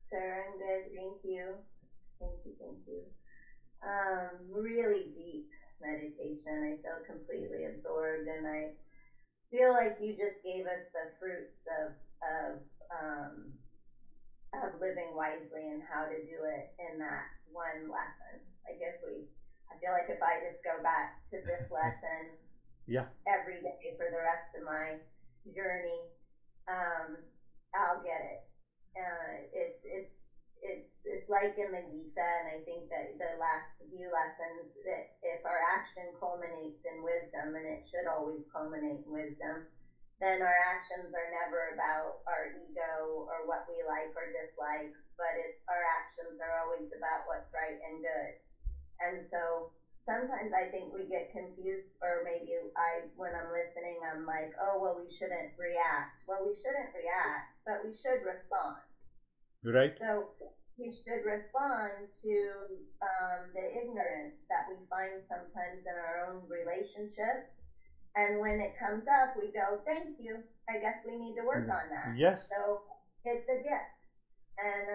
Sir, I'm good. Thank you. Thank you. Thank you. Really deep meditation. I feel completely absorbed, and I feel like you just gave us the fruits of living wisely and how to do it in that one lesson. Like I feel like if I just go back to this lesson Yeah. every day for the rest of my journey, I'll get it. It's like in the Gita, and I think that the last few lessons, that if our action culminates in wisdom, and it should always culminate in wisdom, then our actions are never about our ego or what we like or dislike, but our actions are always about what's right and good. And so sometimes I think we get confused, or maybe when I'm listening, I'm like, oh, well, we shouldn't react. Well, we shouldn't react, but we should respond. Right. So we should respond to the ignorance that we find sometimes in our own relationships. And when it comes up, we go, thank you. I guess we need to work on that. Yes. So it's a gift. And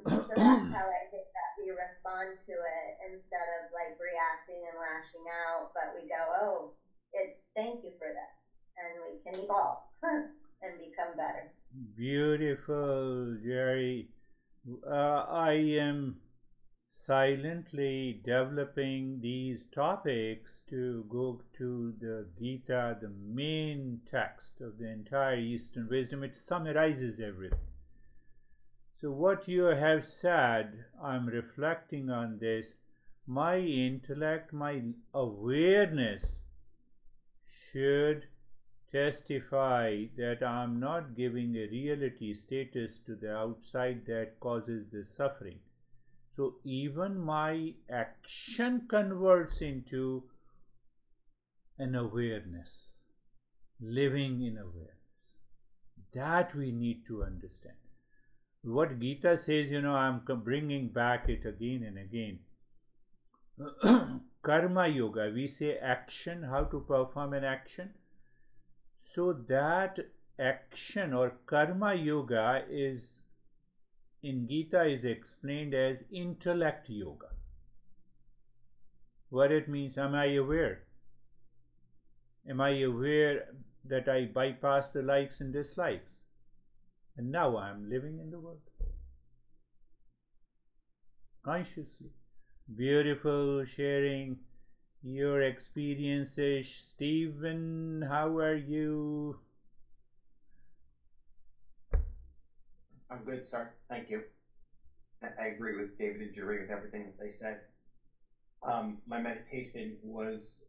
so that's how I think that we respond to it, instead of like reacting and lashing out, but we go, oh, it's thank you for this. And we can evolve and become better. Beautiful, Jerry. I am silently developing these topics to go to the Gita, the main text of the entire Eastern wisdom. It summarizes everything. So what you have said, I'm reflecting on this. My intellect, my awareness should testify that I'm not giving a reality status to the outside that causes the suffering. So even my action converts into an awareness, living in awareness. That we need to understand. What Gita says, I'm bringing back it again and again. Karma yoga, we say action, how to perform an action. So that action or karma yoga is in Gita is explained as intellect yoga. What it means, am I aware? Am I aware that I bypass the likes and dislikes? And now I am living in the world consciously. Beautiful sharing your experiences. Stephen, how are you? I'm good, sir. Thank you. I agree with David and Jerry with everything that they said. My meditation was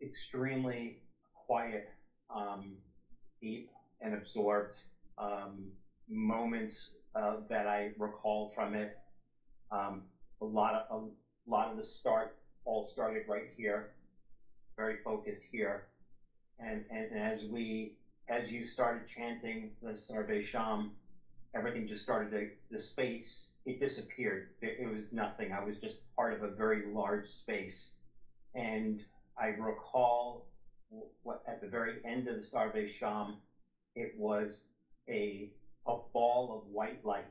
extremely quiet, deep, and absorbed. Moments that I recall from it. A lot of the start all started right here, very focused here, and as you started chanting the Sarve Sham, everything just started the space, it disappeared. It was nothing. I was just part of a very large space. And I recall what at the very end of the Sarve Sham, it was a ball of white light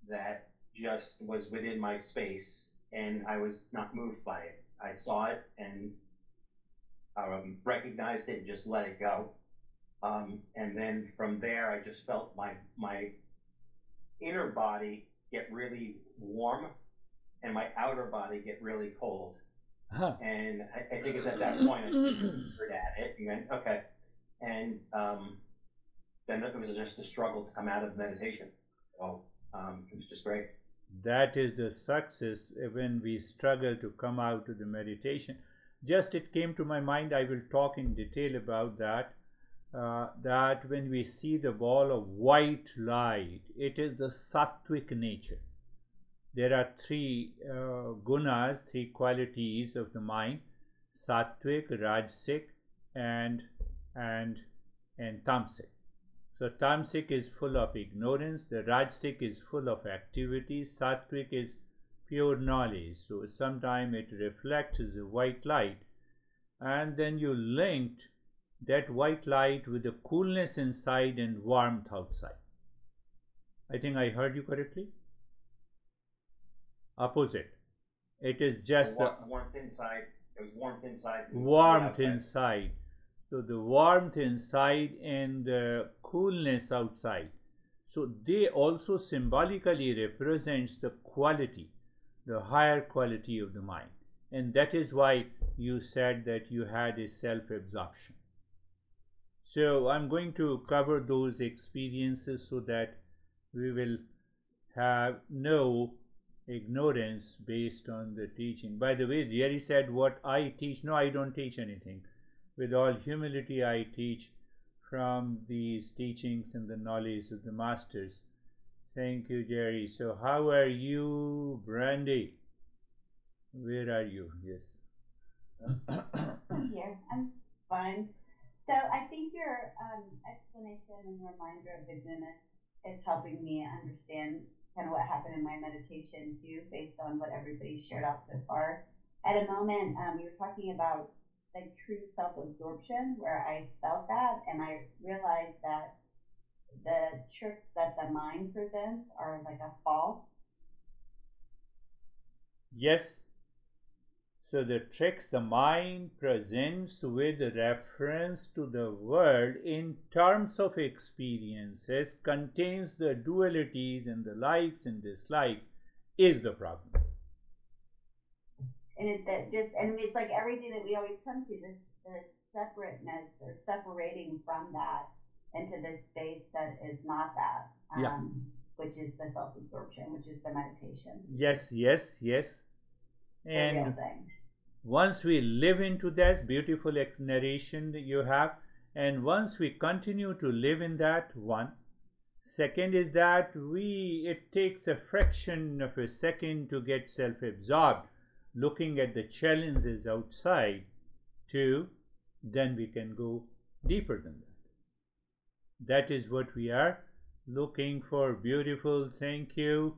that just was within my space, and I was not moved by it. I saw it and recognized it and just let it go. And then from there, I just felt my inner body get really warm and my outer body get really cold. And I think it's at that point I just heard at it and went, okay. And then it was just a struggle to come out of meditation. So it was just great. That is the success when we struggle to come out of the meditation. Just it came to my mind, I will talk in detail about that. That when we see the ball of white light, it is the sattvic nature. There are three gunas, three qualities of the mind: sattvic, rajasic, and and tamasic. So tamasic is full of ignorance, the rajasic is full of activity, sattvic is pure knowledge. So sometimes it reflects as a white light, and then you linked that white light with the coolness inside and warmth outside. I think I heard you correctly? Opposite. It is just the warmth inside. It was warmth inside. Warmth inside. So the warmth inside and the coolness outside. So they also symbolically represents the quality, the higher quality of the mind. And that is why you said that you had a self-absorption. So I'm going to cover those experiences so that we will have no ignorance based on the teaching. By the way, Jerry said what I teach. No, I don't teach anything. With all humility, I teach from these teachings and the knowledge of the masters. Thank you, Jerry. So how are you, Brandy? Where are you? Yes. I'm here. I'm fine. So I think your explanation and reminder of vigilance is helping me understand kind of what happened in my meditation too, based on what everybody shared out so far. At a moment, you were talking about like true self-absorption, where I felt that, and I realized that the tricks that the mind presents are like a false. Yes. So the tricks the mind presents with reference to the world in terms of experiences contains the dualities and the likes and dislikes is the problem. And it's like everything that we always come to, this the separateness or separating from that into this space that is not that, which is the self-absorption, which is the meditation. Yes. And the real thing. Once we live into that beautiful narration that you have, and once we continue to live in that, one. Second is that it takes a fraction of a second to get self-absorbed, looking at the challenges outside. Two, then we can go deeper than that. That is what we are looking for. Beautiful. Thank you,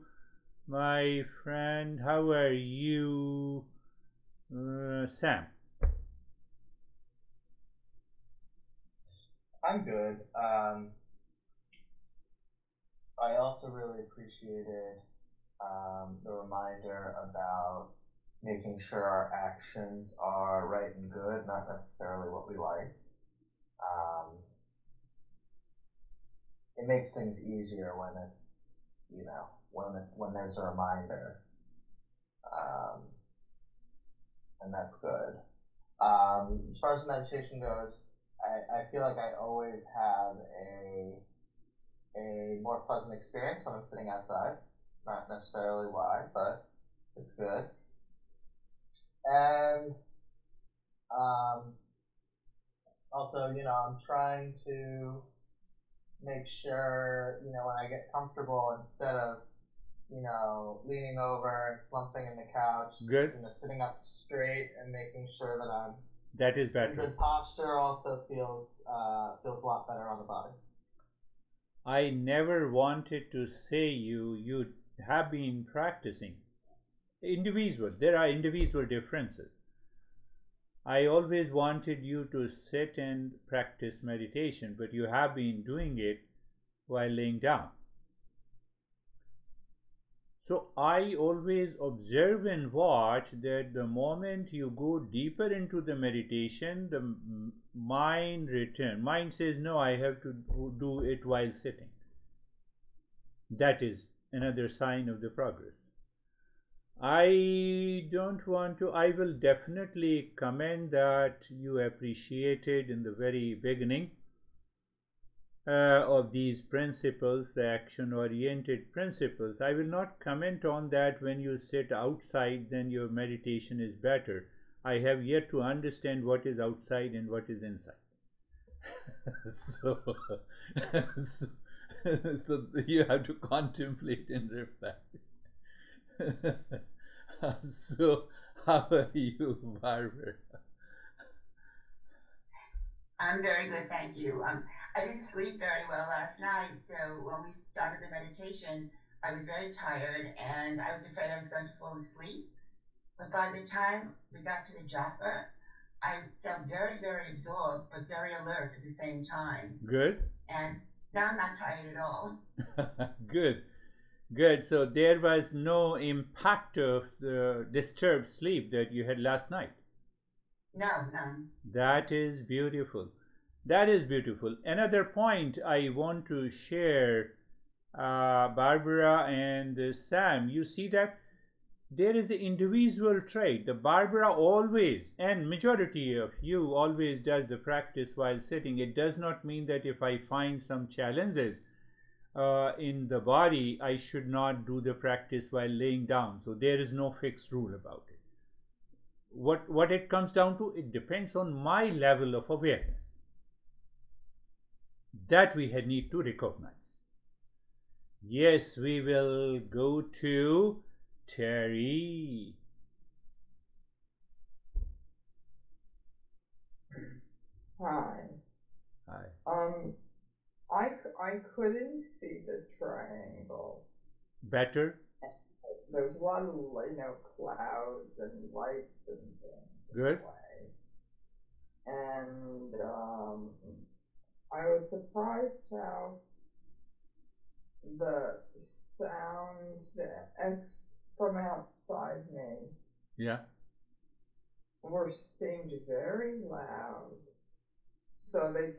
my friend. How are you, Sam? I'm good. I also really appreciated the reminder about making sure our actions are right and good, not necessarily what we like. It makes things easier when it's, when there's a reminder, and that's good. As far as meditation goes, I feel like I always have a more pleasant experience when I'm sitting outside. Not necessarily why, but it's good. And also, I'm trying to make sure, when I get comfortable, instead of, leaning over and slumping in the couch, Good. Sitting up straight and making sure that I'm That is better. in good posture also feels a lot better on the body. I never wanted to say you have been practicing. There are individual differences. I always wanted you to sit and practice meditation, but you have been doing it while laying down. So I always observe and watch that the moment you go deeper into the meditation, the mind returns. Mind says, no, I have to do it while sitting. That is another sign of the progress. I will definitely comment that you appreciated in the very beginning of these principles, the action-oriented principles. I will not comment on that when you sit outside, then your meditation is better. I have yet to understand what is outside and what is inside. So you have to contemplate and reflect. So how are you, Barbara? I'm very good, thank you. I didn't sleep very well last night, so when we started the meditation, I was very tired and I was afraid I was going to fall asleep. But by the time we got to the japa, I felt very, very absorbed, but very alert at the same time. Good. And now I'm not tired at all. Good. Good. So there was no impact of the disturbed sleep that you had last night. No, none. That is beautiful. That is beautiful. Another point I want to share, Barbara and Sam, you see that there is an individual trait. The Barbara always, and majority of you always does the practice while sitting. It does not mean that if I find some challenges in the body, I should not do the practice while laying down. So there is no fixed rule about it. What it comes down to, it depends on my level of awareness. That we need to recognize. Yes, we will go to Terry. Hi. Hi. I couldn't see the triangle. Better? There's a lot of, clouds and lights and things. Good. And I was surprised how the sounds from outside me Yeah. seemed very loud. So they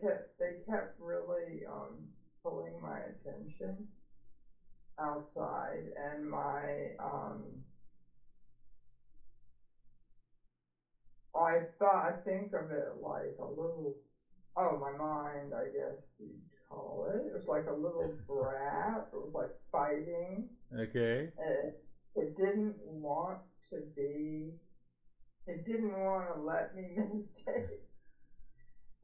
kept really pulling my attention outside, and I think of it like a little, my mind, I guess you'd call it. It was like a little brat. It was like fighting. Okay. It didn't want to be. It didn't want to let me meditate.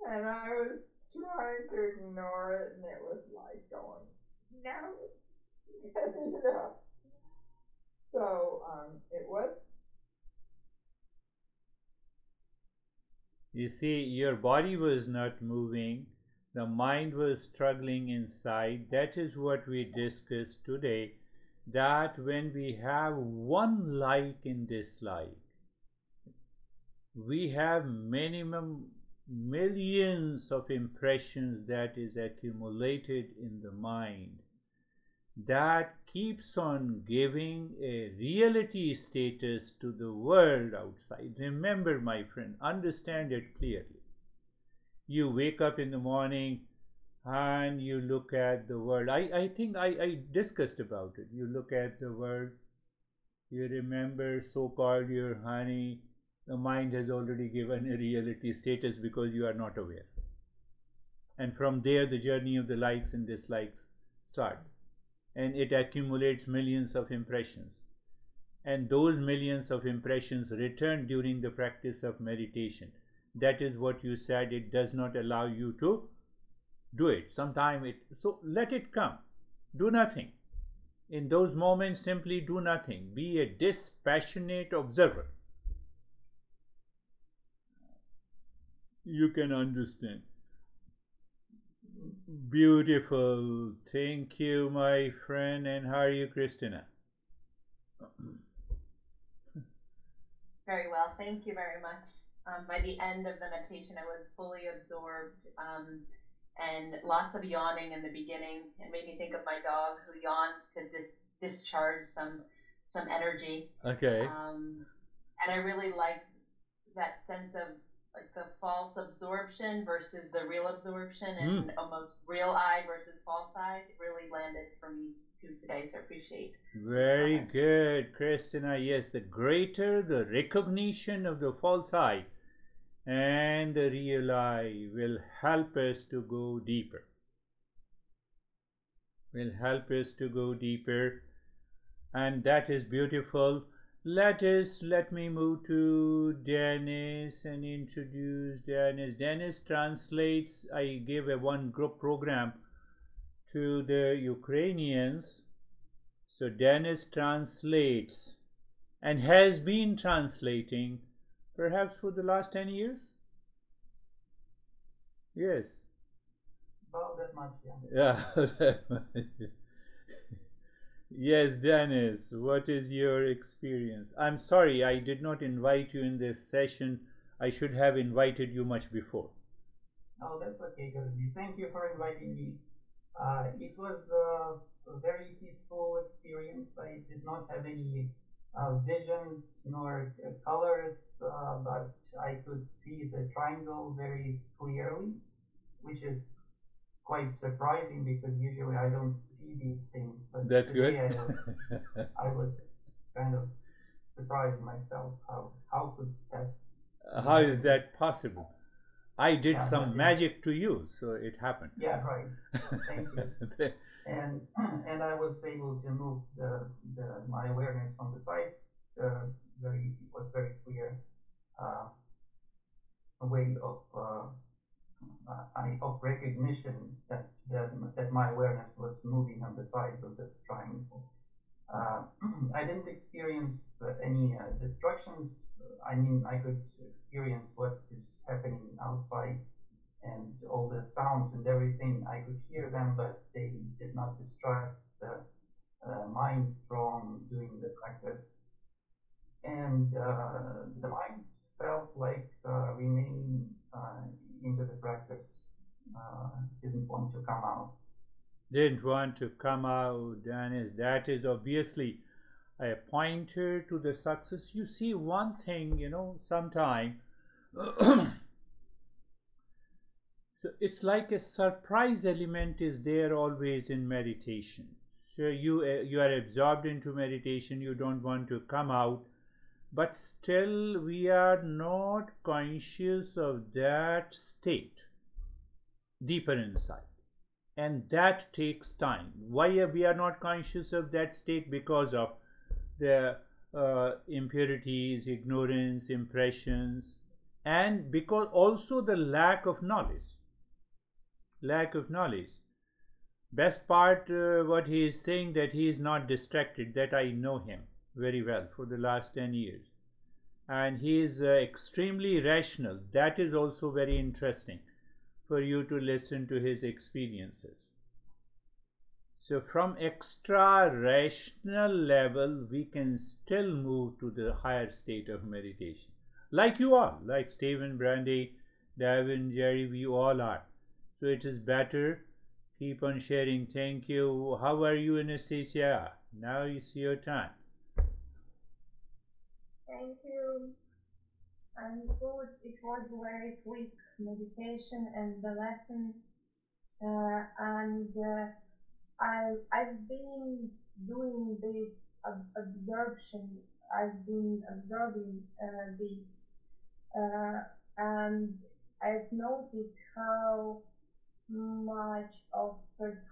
And I was trying to ignore it, and it was like going, no. So it was. You see, your body was not moving. The mind was struggling inside. That is what we discussed today. That when we have one like in this like, we have minimum millions of impressions that is accumulated in the mind that keeps on giving a reality status to the world outside. Remember, my friend, understand it clearly. You wake up in the morning and you look at the world. I think I discussed about it. You look at the world, you remember so-called your honey. The mind has already given a reality status because you are not aware. And from there the journey of the likes and dislikes starts. And it accumulates millions of impressions. And those millions of impressions return during the practice of meditation. That is what you said, it does not allow you to do it. So let it come. Do nothing. In those moments, simply do nothing. Be a dispassionate observer. You can understand. Beautiful. Thank you, my friend. And how are you, Christina? Very well. Thank you very much. By the end of the meditation, I was fully absorbed and lots of yawning in the beginning. It made me think of my dog who yawns to discharge some energy. Okay. And I really like that sense of like the false absorption versus the real absorption and almost real eye versus false eye. It really landed for me too today, so I appreciate. Very good, Christina. Yes, the greater the recognition of the false eye and the real eye will help us to go deeper. And that is beautiful. Let me move to Dennis and introduce Dennis. Dennis translates. I gave one group program to the Ukrainians. So Dennis translates and has been translating perhaps for the last 10 years. Yes. About that much, yeah. Yeah. Yes, Dennis, what is your experience? I'm sorry I did not invite you in this session. I should have invited you much before. Oh, that's okay, Guruji. Thank you for inviting me. It was a very peaceful experience. I did not have any visions nor colors, but I could see the triangle very clearly, which is quite surprising because usually I don't see these things. But That's today good. I was kind of surprised myself. How could that be How is happening? that possible? I did Yeah, some but magic to you, so it happened. yeah, right. Thank you. And and I was able to move my awareness on the sides. It was very clear uh, way of recognition that my awareness was moving on the sides of this triangle. Uh, I didn't experience any destructions. I mean, I could experience what is happening outside and all the sounds and everything. I could hear them, but they did not distract the mind from doing the practice. And the mind felt like remaining into the practice, didn't want to come out. Didn't want to come out, Dennis. That is obviously a pointer to the success. You see, one thing, sometime so it's like a surprise element is there always in meditation. So you are absorbed into meditation, you don't want to come out, but still we are not conscious of that state deeper inside, and that takes time. Why we are not conscious of that state? Because of the impurities, ignorance, impressions, and because also the lack of knowledge. Best part, what he is saying, that he is not distracted, that I know him very well for the last 10 years, and he is extremely rational. That is also very interesting for you to listen to his experiences. So from extra rational level we can still move to the higher state of meditation, like you are, like Stephen, Brandy, Davin, Jerry, we all are. So it is better, keep on sharing. Thank you. How are you, Anastasia? Now it's your time. Thank you. I'm good. It was a very quick meditation and the lesson, and I've been doing this absorption. I've been absorbing this, and I've noticed how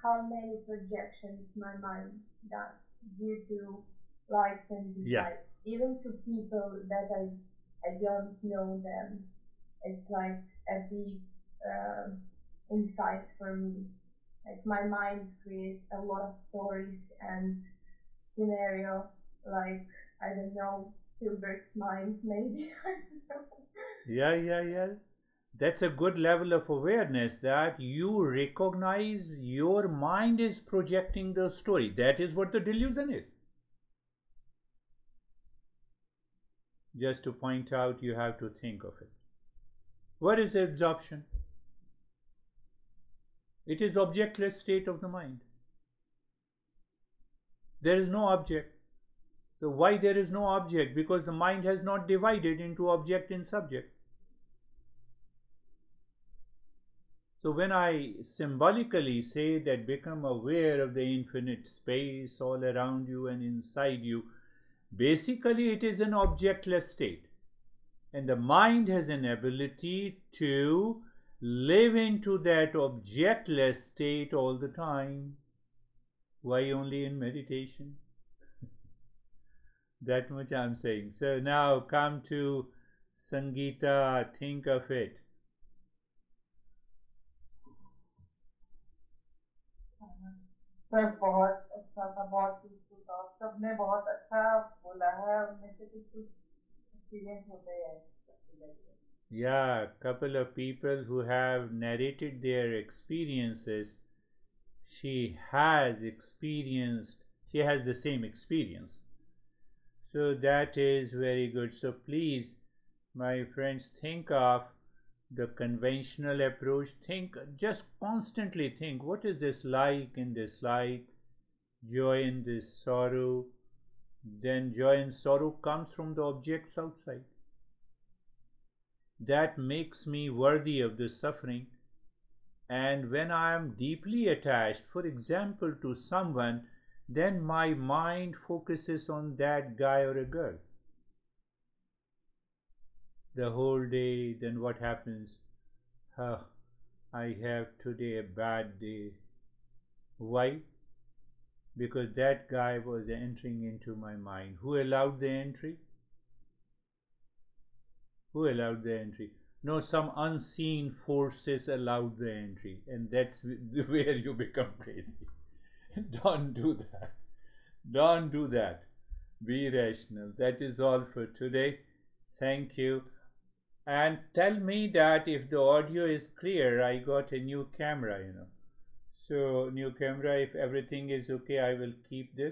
how many projections my mind does due to likes and dislikes, even to people that I don't know them. It's like a big insight for me. Like my mind creates a lot of stories and scenario, like I don't know, Spielberg's mind, maybe. I don't know. Yeah. That's a good level of awareness, that you recognize your mind is projecting the story. That is what the delusion is. Just to point out, you have to think of it. What is absorption? It is objectless state of the mind. There is no object. So why there is no object? Because the mind has not divided into object and subject. So when I symbolically say that become aware of the infinite space all around you and inside you, basically it is an objectless state. And the mind has an ability to live into that objectless state all the time. Why only in meditation? That much I'm saying. So now come to Sangeeta, think of it. Sir बहुत अच्छा था, बहुत peaceful था, सबने बहुत अच्छा बोला है, उनमें से कुछ एक्सपीरियंस होते हैं। Yeah, couple of people who have narrated their experiences. She has experienced, she has the same experience. So that is very good. So please, my friends, think of the conventional approach. Think, just constantly think, what is this like and dislike, joy and this sorrow. Then joy and sorrow comes from the objects outside. That makes me worthy of the suffering. And when I am deeply attached, for example, to someone, then my mind focuses on that guy or a girl the whole day. Then what happens? Ah, I have today a bad day. Why? Because that guy was entering into my mind. Who allowed the entry? Who allowed the entry? No, some unseen forces allowed the entry, and that's where you become crazy. Don't do that. Don't do that. Be rational. That is all for today. Thank you. And tell me that if the audio is clear. I got a new camera, So, new camera, if everything is okay, I will keep this.